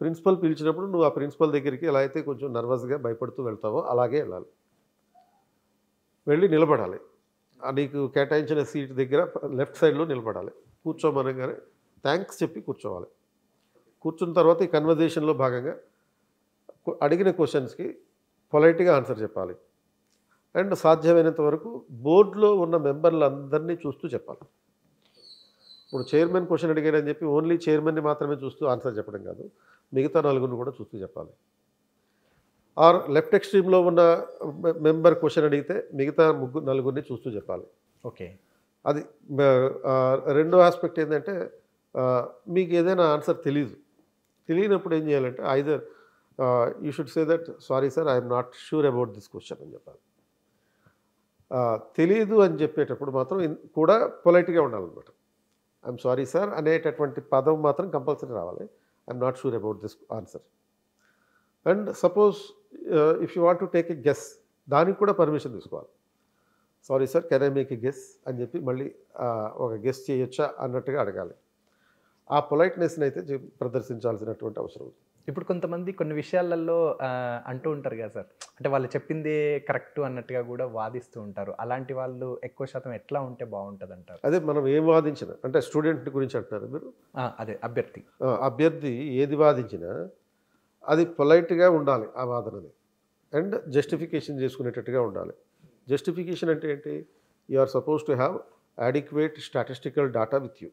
ప్రిన్సిపల్ పిలిచినప్పుడు నువ్వు ఆ ప్రిన్సిపల్ దగ్గరికి ఎలా అయితే కొంచెం నర్వస్గా భయపడుతూ వెళ్తావో అలాగే వెళ్ళాలి. వెళ్ళి నిలబడాలి. నీకు కేటాయించిన సీట్ దగ్గర లెఫ్ట్ సైడ్లో నిలబడాలి. కూర్చోమనగానే థ్యాంక్స్ చెప్పి కూర్చోవాలి. కూర్చున్న తర్వాత ఈ కన్వర్జేషన్లో భాగంగా అడిగిన క్వశ్చన్స్కి పొలైట్గా ఆన్సర్ చెప్పాలి. అండ్ సాధ్యమైనంత వరకు బోర్డులో ఉన్న మెంబర్లందరినీ చూస్తూ చెప్పాలి. ఇప్పుడు చైర్మన్ క్వశ్చన్ అడిగాడని చెప్పి ఓన్లీ చైర్మన్ని మాత్రమే చూస్తూ ఆన్సర్ చెప్పడం కాదు, మిగతా 4 కూడా చూస్తూ చెప్పాలి. ఆర్ లెఫ్ట్ ఎక్స్ట్రీమ్లో ఉన్న మెంబర్ క్వశ్చన్ అడిగితే మిగతా 4 చూస్తూ చెప్పాలి. ఓకే. అది రెండో ఆస్పెక్ట్ ఏంటంటే మీకు ఏదైనా ఆన్సర్ తెలియనప్పుడు ఏం చేయాలంటే either you should say that sorry sir I'm not sure about this question అని చెప్పాలి. తెలియదు అని చెప్పేటప్పుడు మాత్రం కూడా పొలైట్గా ఉండాలన్నమాట. ఐఎమ్ సారీ సార్ అనేటటువంటి పదం మాత్రం కంపల్సరీ రావాలి. I'm not sure about this answer. And suppose if you want to take a guess, దానికి కూడా పర్మిషన్ తీసుకోవాలి. Sorry sir can I make a guess అని చెప్పి మళ్ళీ ఒక గెస్ చేయొచ్చా అన్నట్టుగా అడగాలి. ఆ పొలైట్నెస్ని అయితే ప్రదర్శించాల్సినటువంటి అవసరం ఉంది. ఇప్పుడు కొంతమంది కొన్ని విషయాలలో అంటూ ఉంటారు కదా సార్, అంటే వాళ్ళు చెప్పిందే కరెక్ట్ అన్నట్టుగా కూడా వాదిస్తూ ఉంటారు. అలాంటి వాళ్ళు ఎక్కువ శాతం ఎట్లా ఉంటే బాగుంటుంది అంటారు? అదే మనం ఏం వాదించినా, అంటే స్టూడెంట్ గురించి అంటున్నారు మీరు? అదే అభ్యర్థి ఏది వాదించినా అది పొలైట్గా ఉండాలి ఆ వాదనది. అండ్ జస్టిఫికేషన్ చేసుకునేటట్టుగా ఉండాలి. జస్టిఫికేషన్ అంటే ఏంటి? You are suppose to have adequate statistical data with you.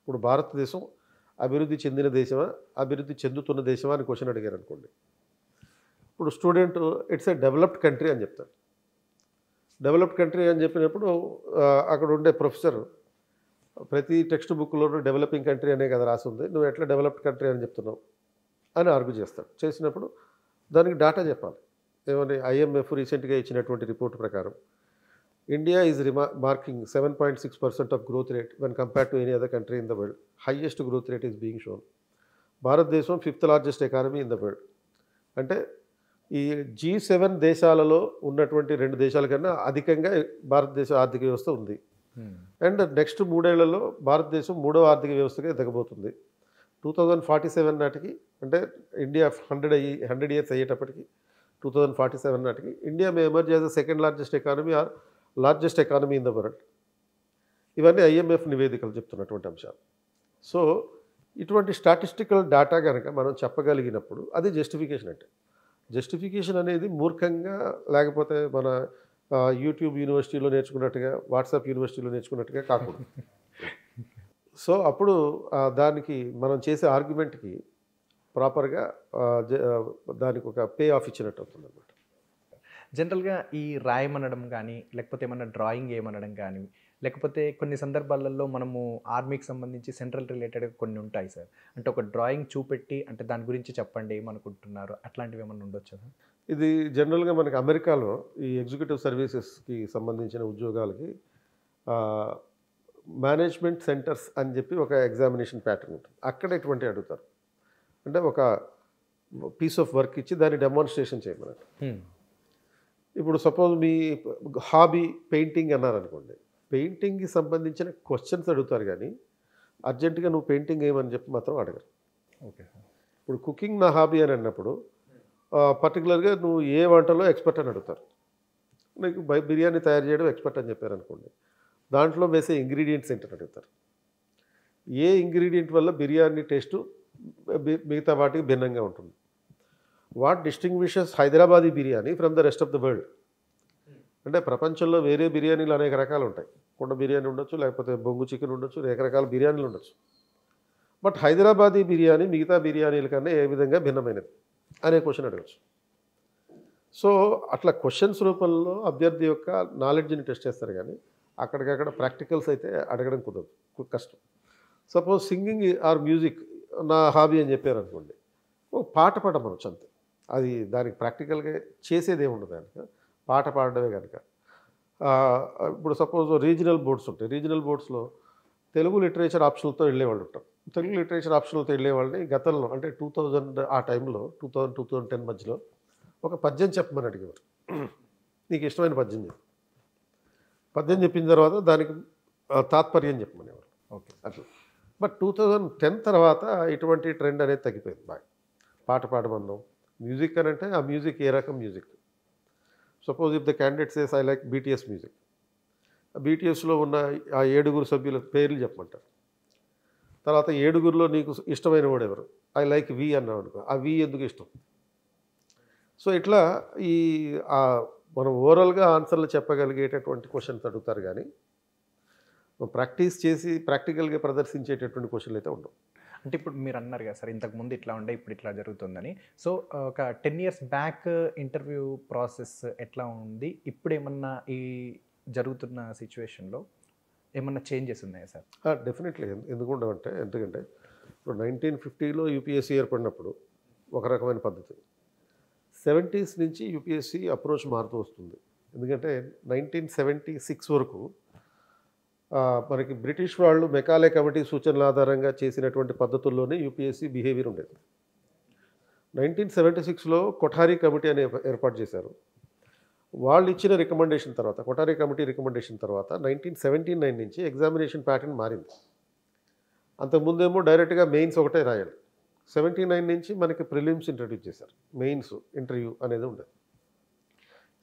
ఇప్పుడు భారతదేశం అభివృద్ధి చెందిన దేశమా, అభివృద్ధి చెందుతున్న దేశమా అని క్వశ్చన్ అడిగారు అనుకోండి. ఇప్పుడు student it's a developed country అని చెప్తాడు. డెవలప్డ్ కంట్రీ అని చెప్పినప్పుడు అక్కడ ఉండే ప్రొఫెసర్ ప్రతి టెక్స్ట్ బుక్లోనూ డెవలపింగ్ కంట్రీ అనే కదా రాసి ఉంది, నువ్వు ఎట్లా డెవలప్డ్ కంట్రీ అని చెప్తున్నావు అని ఆర్గ్యూ చేస్తాడు. చేసినప్పుడు దానికి డాటా చెప్పాలి. ఏమని IMF రీసెంట్గా ఇచ్చినటువంటి రిపోర్ట్ ప్రకారం India is marking 7.6% of growth rate when compared to any other country in the world. Highest growth rate is being shown. భారతదేశం 5th largest economy in the world. అంటే ఈ G7 దేశాలలో ఉన్నటువంటి 2 దేశాల కన్నా అధికంగా భారతదేశ ఆర్థిక వ్యవస్థ ఉంది. అండ్ నెక్స్ట్ 3 ఏళ్లలో భారతదేశం 3వ ఆర్థిక వ్యవస్థగా ఎదగబోతుంది. 2047 నాటికి, అంటే ఇండియా 100 ఇయర్స్ అయ్యేటప్పటికి 2047 నాటికి India May emerge as the second largest economy are largest economy in the world. ఇవన్నీ IMF నివేదికలు చెప్తున్నటువంటి అంశాలు. సో ఇటువంటి స్టాటిస్టికల్ డేటా కనుక మనం చెప్పగలిగినప్పుడు అది జస్టిఫికేషన్. అంటే జస్టిఫికేషన్ అనేది మూర్ఖంగా, లేకపోతే మన యూట్యూబ్ యూనివర్సిటీలో నేర్చుకున్నట్టుగా, వాట్సాప్ యూనివర్సిటీలో నేర్చుకున్నట్టుగా కాకూడదు. సో అప్పుడు దానికి మనం చేసే ఆర్గ్యుమెంట్కి ప్రాపర్గా దానికి ఒక పే ఆఫ్ ఇచ్చినట్టు అవుతుంది అన్నమాట. జనరల్గా ఈ రాయమనడం కానీ, లేకపోతే ఏమన్నా డ్రాయింగ్ ఏమనడం కానీ, లేకపోతే కొన్ని సందర్భాలలో మనము ఆర్మీకి సంబంధించి సెంట్రల్ రిలేటెడ్గా కొన్ని ఉంటాయి సార్. అంటే ఒక డ్రాయింగ్ చూపెట్టి, అంటే దాని గురించి చెప్పండి ఏమనుకుంటున్నారు, అట్లాంటివి ఏమన్నా ఉండొచ్చు సార్? ఇది జనరల్గా మనకి అమెరికాలో ఈ ఎగ్జిక్యూటివ్ సర్వీసెస్కి సంబంధించిన ఉద్యోగాలకి మేనేజ్మెంట్ సెంటర్స్ అని చెప్పి ఒక ఎగ్జామినేషన్ ప్యాటర్న్ ఉంటుంది. అక్కడ ఎటువంటి అడుగుతారు అంటే ఒక పీస్ ఆఫ్ వర్క్ ఇచ్చి దాన్ని డెమాన్స్ట్రేషన్ చేయమన్నట్టు. ఇప్పుడు సపోజ్ మీ హాబీ పెయింటింగ్ అన్నారనుకోండి, పెయింటింగ్కి సంబంధించిన క్వశ్చన్స్ అడుగుతారు, కానీ అర్జెంటుగా నువ్వు పెయింటింగ్ ఏమని చెప్పి మాత్రం అడగరు. ఓకే. ఇప్పుడు కుకింగ్ నా హాబీ అని అన్నప్పుడు పర్టికులర్గా నువ్వు ఏ వంటలో ఎక్స్పర్ట్ అని అడుగుతారు. నీకు బిర్యానీ తయారు చేయడం ఎక్స్పర్ట్ అని చెప్పారు అనుకోండి, దాంట్లో వేసే ఇంగ్రీడియంట్స్ ఏంటని అడుగుతారు. ఏ ఇంగ్రీడియంట్ వల్ల బిర్యానీ టేస్టు మిగతా వాటికి భిన్నంగా ఉంటుంది. What distinguishes Hyderabadi biryani from the rest of the world. అంటే ప్రపంచంలో వేరే బిర్యానీలు అనేక రకాలు ఉంటాయి. కుండ బిర్యానీ ఉండొచ్చు, లేకపోతే బొంగు చికెన్ ఉండొచ్చు, రకరకాల బిర్యానీలు ఉండొచ్చు. బట్ హైదరాబాదీ బిర్యానీ మిగతా బిర్యానీల కన్నా ఏ విధంగా భిన్నమైనది అనే క్వశ్చన్ అడగచ్చు. సో అట్లా క్వశ్చన్స్ రూపంలో అభ్యర్థి యొక్క నాలెడ్జ్ని టెస్ట్ చేస్తారు, కానీ అక్కడికక్కడ ప్రాక్టికల్స్ అయితే అడగడం కుదరదు, కష్టం. సపోజ్ సింగింగ్ ఆర్ మ్యూజిక్ నా హాబీ అని చెప్పారు అనుకోండి, ఓ పాట పాడమనొచ్చు అంతే. అది దానికి ప్రాక్టికల్గా చేసేది ఏముండదు కనుక, పాట పాడడమే కనుక. ఇప్పుడు సపోజ్ రీజనల్ బోర్డ్స్ ఉంటాయి. రీజనల్ బోర్డ్స్లో తెలుగు లిటరేచర్ ఆప్షన్లతో వెళ్ళేవాళ్ళు ఉంటారు. తెలుగు లిటరేచర్ ఆప్షన్లతో వెళ్ళేవాళ్ళని గతంలో, అంటే 2000 ఆ టైంలో 2000-2010 మధ్యలో ఒక పద్యం చెప్పమని అడిగేవారు. నీకు ఇష్టమైన పద్యం చెప్పు. పద్యం చెప్పిన తర్వాత దానికి తాత్పర్యం చెప్పమనేవారు. ఓకే, అట్లా. బట్ 2010 తర్వాత ఇటువంటి ట్రెండ్ అనేది తగ్గిపోయింది బాగా. పాట పాడమన్నాం. మ్యూజిక్ అని అంటే ఆ మ్యూజిక్ ఏ రకం music. Suppose if the candidate says I like BTS music, BTSలో ఉన్న ఆ 7 సభ్యుల పేర్లు చెప్పమంటారు. తర్వాత 7లో నీకు ఇష్టమైన వాడు ఎవరు, ఐ లైక్ వి అన్నావు అనుకో, ఆ వి ఎందుకు ఇష్టం. సో ఇట్లా ఈ మనం ఓవరాల్గా ఆన్సర్లు చెప్పగలిగేటటువంటి క్వశ్చన్స్ అడుగుతారు, కానీ ప్రాక్టీస్ చేసి ప్రాక్టికల్గా ప్రదర్శించేటటువంటి క్వశ్చన్లు అయితే ఉండవు. అంటే ఇప్పుడు మీరు అన్నారు కదా సార్, ఇంతకుముందు ఇట్లా ఉండే ఇప్పుడు ఇట్లా జరుగుతుందని. సో ఒక 10 years బ్యాక్ ఇంటర్వ్యూ ప్రాసెస్ ఎట్లా ఉంది, ఇప్పుడు ఏమన్నా ఈ జరుగుతున్న సిచ్యువేషన్లో ఏమన్నా చేంజెస్ ఉన్నాయా సార్? డెఫినెట్లీ. ఎందుకంటే ఇప్పుడు 1950లో UPSC ఏర్పడినప్పుడు ఒక రకమైన పద్ధతి, 70s నుంచి UPSC అప్రోచ్ మారుతూ వస్తుంది. ఎందుకంటే 1976 వరకు మనకి బ్రిటిష్ వాళ్ళు మెకాలే కమిటీ సూచనల ఆధారంగా చేసినటువంటి పద్ధతుల్లోనే UPSC బిహేవియర్ ఉండేది. 1976లో కొఠారీ కమిటీ అని ఏర్పాటు చేశారు. వాళ్ళు ఇచ్చిన రికమెండేషన్ తర్వాత, కొఠారీ కమిటీ రికమెండేషన్ తర్వాత 1979 నుంచి ఎగ్జామినేషన్ ప్యాటర్న్ మారింది. అంతకుముందేమో డైరెక్ట్గా మెయిన్స్ ఒకటే రాయాలి. 79 నుంచి మనకి ప్రిలిమ్స్ ఇంట్రడ్యూస్ చేశారు. మెయిన్స్ ఇంటర్వ్యూ అనేది ఉండేది.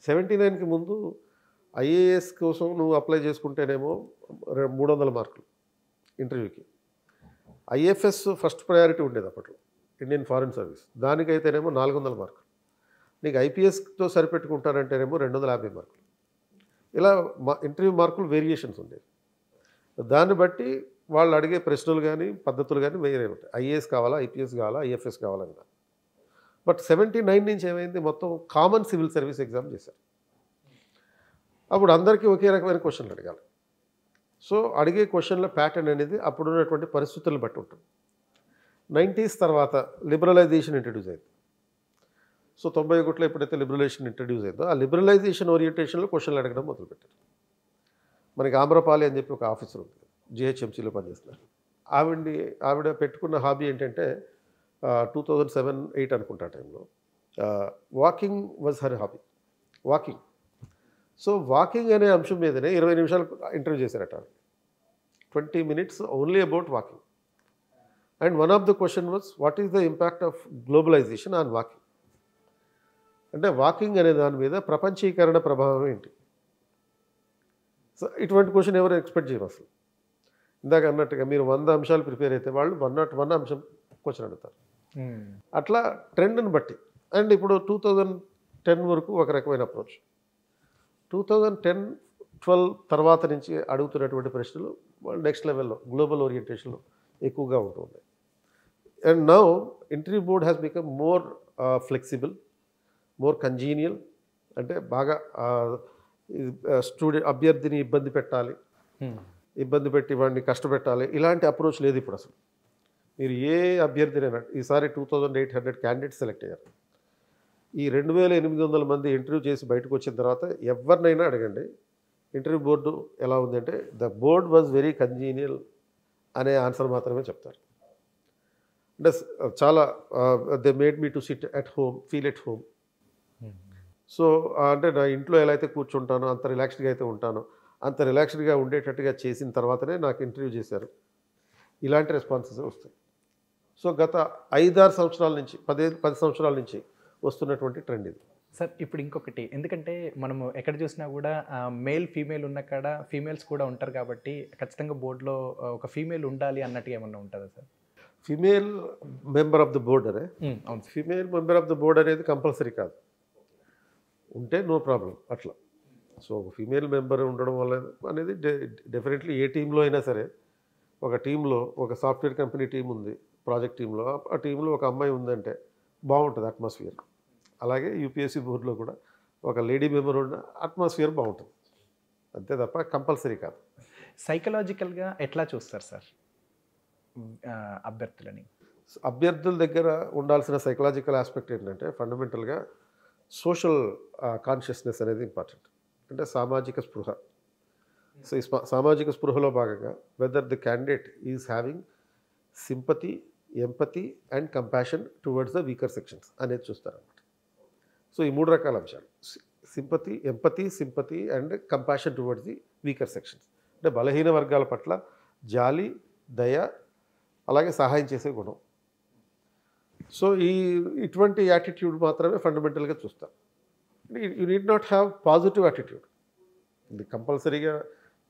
79కి ముందు IAS కోసం నువ్వు అప్లై చేసుకుంటేనేమో 300 మార్కులు ఇంటర్వ్యూకి. IFS ఫస్ట్ ప్రయారిటీ ఉండేది అప్పట్లో, ఇండియన్ ఫారిన్ సర్వీస్. దానికైతేనేమో 400 మార్కులు. నీకు IPSతో సరిపెట్టుకుంటానంటేనేమో 250 మార్కులు. ఇలా ఇంటర్వ్యూ మార్కులు వేరియేషన్స్ ఉండేవి. దాన్ని బట్టి వాళ్ళు అడిగే ప్రశ్నలు కానీ పద్ధతులు కానీ వేరే ఉంటాయి. IAS కావాలా, IPS కావాలా, IFS కావాలని. బట్ 79 నుంచి ఏమైంది, మొత్తం కామన్ సివిల్ సర్వీస్ ఎగ్జామ్ చేశారు. అప్పుడు అందరికీ ఒకే రకమైన క్వశ్చన్లు అడగాలి. సో అడిగే క్వశ్చన్ల ప్యాటర్న్ అనేది అప్పుడున్నటువంటి పరిస్థితులను బట్టి ఉంటుంది. 90s తర్వాత లిబరలైజేషన్ ఇంట్రడ్యూస్ అయింది. సో 91లో ఎప్పుడైతే లిబరలైజేషన్ ఇంట్రడ్యూస్ అయిందో ఆ లిబరలైజేషన్ ఓరియంటేషన్లో క్వశ్చన్లు అడగడం మొదలుపెట్టారు. మనకి ఆమ్రపాలి అని చెప్పి ఒక ఆఫీసర్ ఉంది, జిహెచ్ఎంసీలో పనిచేస్తున్నారు. ఆవిడ పెట్టుకున్న హాబీ ఏంటంటే 2007-8 అనుకుంటా టైంలో walking was her hobby, walking. So walking అనే అంశం మీదనే 20 నిమిషాలు ఇంటర్వ్యూ చేశారట. 20 minutes only about walking. And one of the question was what is the impact of globalisation on walking. అంటే వాకింగ్ అనే దాని మీద ప్రపంచీకరణ ప్రభావం ఏంటి. సో ఇటువంటి క్వశ్చన్ ఎవరు ఎక్స్పెక్ట్ చేయరు అసలు. ఇందాక అన్నట్టుగా మీరు 100 అంశాలు ప్రిపేర్ అయితే వాళ్ళు 101 అంశం క్వశ్చన్ అడుగుతారు. అట్లా ట్రెండ్ని బట్టి. అండ్ ఇప్పుడు 2010 వరకు ఒక రకమైన అప్రోచ్, 2010-12 తర్వాత నుంచి అడుగుతున్నటువంటి ప్రశ్నలు వాళ్ళు నెక్స్ట్ లెవెల్లో గ్లోబల్ ఓరియంటేషన్లో ఎక్కువగా ఉంటుంది. And now interview board has become more flexible, more congenial. అంటే బాగా అభ్యర్థిని ఇబ్బంది పెట్టాలి, ఇబ్బంది పెట్టి వాడిని కష్టపెట్టాలి, ఇలాంటి అప్రోచ్ లేదు ఇప్పుడు అసలు. మీరు ఏ అభ్యర్థినైనా ఈసారి 2800 క్యాండిడేట్స్ సెలెక్ట్ అయ్యారు. ఈ 2800 మంది ఇంటర్వ్యూ చేసి బయటకు వచ్చిన తర్వాత ఎవరినైనా అడగండి ఇంటర్వ్యూ బోర్డు ఎలా ఉందంటే the board was very congenial అనే ఆన్సర్ మాత్రమే చెప్తారు. అంటే చాలా they made me to SIT at home, feel at home. So అంటే నా ఇంట్లో ఎలా అయితే కూర్చుంటానో అంత రిలాక్స్డ్గా అయితే ఉంటానో అంత రిలాక్స్డ్గా ఉండేటట్టుగా చేసిన తర్వాతనే నాకు ఇంటర్వ్యూ చేశారు. ఇలాంటి రెస్పాన్సెస్ వస్తాయి. సో గత 5-6 సంవత్సరాల నుంచి 10 సంవత్సరాల నుంచి వస్తున్నటువంటి ట్రెండ్ ఇది. సార్ ఇప్పుడు ఇంకొకటి, ఎందుకంటే మనము ఎక్కడ చూసినా కూడా మేల్ ఫీమేల్ ఉన్న కాడ ఫీమేల్స్ కూడా ఉంటారు కాబట్టి ఖచ్చితంగా బోర్డులో ఒక ఫీమేల్ ఉండాలి అన్నట్టుగా ఏమన్నా ఉంటుందా sir? Female member of the board అనే అవును. Female member of the board అనేది కంపల్సరీ కాదు, ఉంటే నో ప్రాబ్లం అట్లా. సో ఫీమేల్ మెంబర్ ఉండడం వల్ల అనేది డెఫినెట్లీ ఏ టీంలో అయినా సరే, ఒక టీంలో ఒక సాఫ్ట్వేర్ కంపెనీ టీం ఉంది, ప్రాజెక్ట్ టీంలో ఆ టీంలో ఒక అమ్మాయి ఉందంటే బాగుంటుంది అట్మాస్ఫియర్. అలాగే యూపీఎస్సీ బోర్డులో కూడా ఒక లేడీ మెంబర్ ఉన్న అట్మాస్ఫియర్ బాగుంటుంది, అంతే తప్ప కంపల్సరీ కాదు. సైకలాజికల్గా ఎట్లా చూస్తారు సార్ అభ్యర్థులని? అభ్యర్థుల దగ్గర ఉండాల్సిన సైకలాజికల్ ఆస్పెక్ట్ ఏంటంటే ఫండమెంటల్గా సోషల్ కాన్షియస్నెస్ అనేది ఇంపార్టెంట్. అంటే సామాజిక స్పృహ. సో ఈ సామాజిక స్పృహలో భాగంగా whether the candidate is having sympathy, empathy and compassion towards the weaker sections అనేది చూస్తారన్నమాట. సో ఈ 3 రకాల అంశాలు, sympathy and compassion towards the weaker sections. అంటే బలహీన వర్గాల పట్ల జాలి, దయ, అలాగే సహాయం చేసే గుణం. సో ఇటువంటి యాటిట్యూడ్ మాత్రమే ఫండమెంటల్గా చూస్తాం. You need not have positive attitude. ఇది కంపల్సరీగా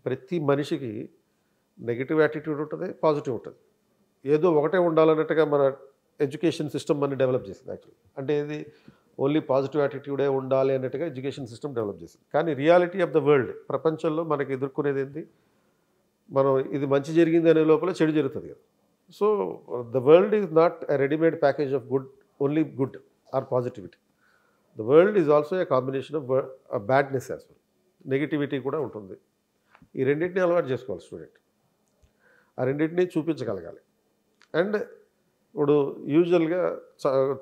ప్రతి మనిషికి నెగిటివ్ యాటిట్యూడ్ ఉంటుంది, పాజిటివ్ ఉంటుంది. ఏదో ఒకటే ఉండాలన్నట్టుగా మన ఎడ్యుకేషన్ సిస్టమ్ మన డెవలప్ చేసింది యాక్చువల్లీ. అంటే ఇది ఓన్లీ పాజిటివ్ యాటిట్యూడే ఉండాలి అన్నట్టుగా ఎడ్యుకేషన్ సిస్టమ్ డెవలప్ చేసింది. కానీ రియాలిటీ ఆఫ్ ద వరల్డ్, ప్రపంచంలో మనకి ఎదుర్కొనేది ఏంటి, మనం ఇది మంచి జరిగింది అనే లోపల చెడు జరుగుతుంది కదా. So the world is not a readymade package of only good or positivity. The world is also a combination of badness as well, negativity కూడా ఉంటుంది. ఈ రెండింటిని అలవాటు చేసుకోవాలి స్టూడెంట్, ఆ రెండింటిని చూపించగలగాలి. అండ్ ఇప్పుడు యూజువల్గా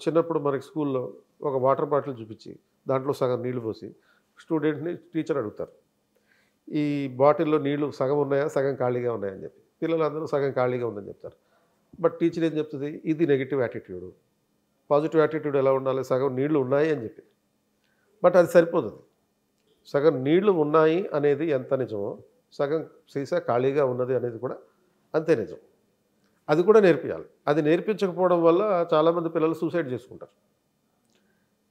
చిన్నప్పుడు మనకి స్కూల్లో ఒక వాటర్ బాటిల్ చూపించి దాంట్లో సగం నీళ్లు పోసి స్టూడెంట్ని టీచర్ అడుగుతారు, ఈ బాటిల్లో నీళ్లు సగం ఉన్నాయా సగం ఖాళీగా ఉన్నాయని చెప్పి. పిల్లలందరూ సగం ఖాళీగా ఉందని చెప్తారు. బట్ టీచర్ ఏం చెప్తుంది, ఇది నెగిటివ్ యాటిట్యూడ్. పాజిటివ్ యాటిట్యూడ్ ఎలా ఉండాలి, సగం నీళ్లు ఉన్నాయి అని చెప్పి. బట్ అది సరిపోతుంది. సగం నీళ్లు ఉన్నాయి అనేది ఎంత నిజమో సగం సీసా ఖాళీగా ఉన్నది అనేది కూడా అంతే నిజం. అది కూడా నేర్పించాలి. అది నేర్పించకపోవడం వల్ల చాలామంది పిల్లలు సూసైడ్ చేసుకుంటారు.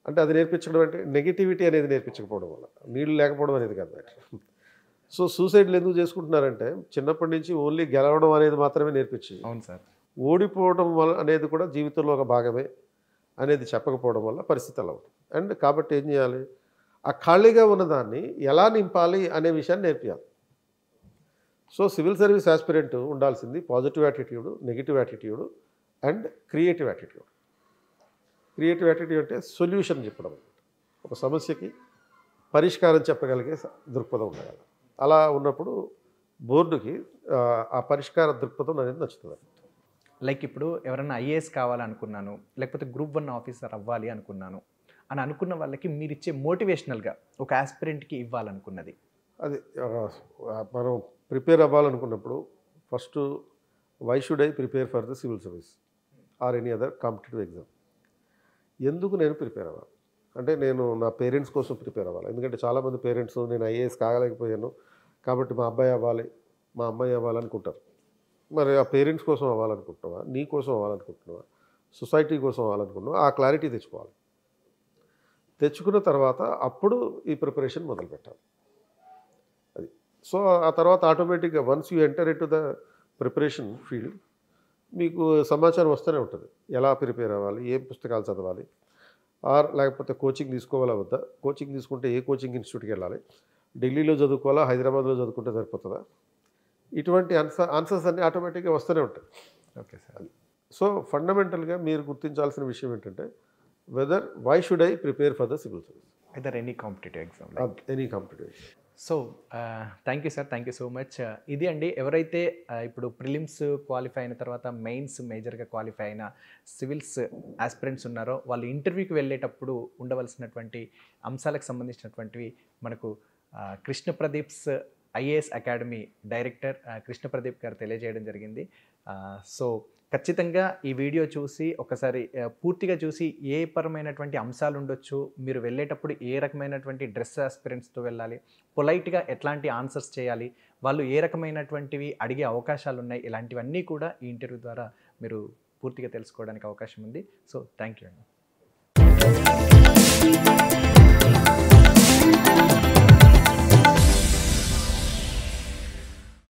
అంటే అది నేర్పించడం అంటే నెగిటివిటీ అనేది నేర్పించకపోవడం వల్ల, నీళ్ళు లేకపోవడం అనేది కాదు. సో సూసైడ్లు ఎందుకు చేసుకుంటున్నారంటే చిన్నప్పటి నుంచి ఓన్లీ గెలవడం అనేది మాత్రమే నేర్పించి, అవును సార్, ఓడిపోవడం వల్ల అనేది కూడా జీవితంలో ఒక భాగమే అనేది చెప్పకపోవడం వల్ల పరిస్థితి అలా ఉంటుంది. అండ్ కాబట్టి ఏం చేయాలి, ఆ ఖాళీగా ఉన్నదాన్ని ఎలా నింపాలి అనే విషయాన్ని నేర్పించాలి. సో సివిల్ సర్వీస్ ఆస్పిరెంట్ ఉండాల్సింది positive attitude, negative attitude and creative attitude. Creative attitude అంటే సొల్యూషన్ చెప్పడం, ఒక సమస్యకి పరిష్కారం చెప్పగలిగే దృక్పథం ఉండాలి. అలా ఉన్నప్పుడు బోర్డుకి ఆ పరిష్కార దృక్పథం అనేది నచ్చుతుంది. లైక్ ఇప్పుడు ఎవరైనా ఐఏఎస్ కావాలనుకున్నాను, లేకపోతే గ్రూప్ 1 ఆఫీసర్ అవ్వాలి అనుకున్నాను, అని అనుకున్న వాళ్ళకి మీరు ఇచ్చే మోటివేషనల్గా ఒక ఆస్పిరెంట్కి ఇవ్వాలనుకున్నది? అది మనం ప్రిపేర్ అవ్వాలనుకున్నప్పుడు first why should I prepare for the civil service or any other competitive exam? ఎందుకు నేను ప్రిపేర్ అవ్వాలి అంటే నేను నా పేరెంట్స్ కోసం ప్రిపేర్ అవ్వాలి. ఎందుకంటే చాలామంది పేరెంట్స్ నేను ఐఏఎస్ కాగలేకపోయాను కాబట్టి మా అబ్బాయి అవ్వాలి, మా అమ్మాయి అవ్వాలనుకుంటారు. మరి ఆ పేరెంట్స్ కోసం అవ్వాలనుకుంటున్నావా, నీ కోసం అవ్వాలనుకుంటున్నావా, సొసైటీ కోసం అవ్వాలనుకుంటున్నావా? ఆ క్లారిటీ తెచ్చుకోవాలి. తెచ్చుకున్న తర్వాత అప్పుడు ఈ ప్రిపరేషన్ మొదలు పెట్టాలి. అది సో ఆ తర్వాత ఆటోమేటిక్గా once you enter into the preparation field మీకు సమాచారం వస్తూనే ఉంటుంది. ఎలా ప్రిపేర్ అవ్వాలి, ఏం పుస్తకాలు చదవాలి, ఆర్ లేకపోతే కోచింగ్ తీసుకోవాలా వద్దా, కోచింగ్ తీసుకుంటే ఏ కోచింగ్ ఇన్స్టిట్యూట్కి వెళ్ళాలి, ఢిల్లీలో చదువుకోవాలా, హైదరాబాద్లో చదువుకుంటే సరిపోతుందా, ఇటువంటి ఆన్సర్స్ అన్నీ ఆటోమేటిక్గా వస్తూనే ఉంటాయి. Okay sir. సో ఫండమెంటల్గా మీరు గుర్తించాల్సిన విషయం ఏంటంటే whether why should I prepare for the civil service, either any competitive exam, any competitive. So thank you sir, thank you so much. ఇది అండి, ఎవరైతే ఇప్పుడు ప్రిలిమ్స్ క్వాలిఫై అయిన తర్వాత మెయిన్స్ మేజర్గా క్వాలిఫై అయిన సివిల్స్ ఆస్పిరెంట్స్ ఉన్నారో వాళ్ళు ఇంటర్వ్యూకి వెళ్ళేటప్పుడు ఉండవలసినటువంటి అంశాలకు సంబంధించినటువంటివి మనకు కృష్ణప్రదీప్స్ ఐఏఎస్ అకాడమీ డైరెక్టర్ కృష్ణప్రదీప్ గారు తెలియజేయడం జరిగింది. సో ఖచ్చితంగా ఈ వీడియో చూసి ఒకసారి పూర్తిగా చూసి ఏ పరమైనటువంటి అంశాలు ఉండొచ్చు, మీరు వెళ్ళేటప్పుడు ఏ రకమైనటువంటి డ్రెస్ ఆస్పిరెంట్స్తో వెళ్ళాలి, పొలైట్గా ఎట్లాంటి ఆన్సర్స్ చేయాలి, వాళ్ళు ఏ రకమైనటువంటివి అడిగే అవకాశాలు ఉన్నాయి, ఇలాంటివన్నీ కూడా ఈ ఇంటర్వ్యూ ద్వారా మీరు పూర్తిగా తెలుసుకోవడానికి అవకాశం ఉంది. సో థ్యాంక్ యూ అండి.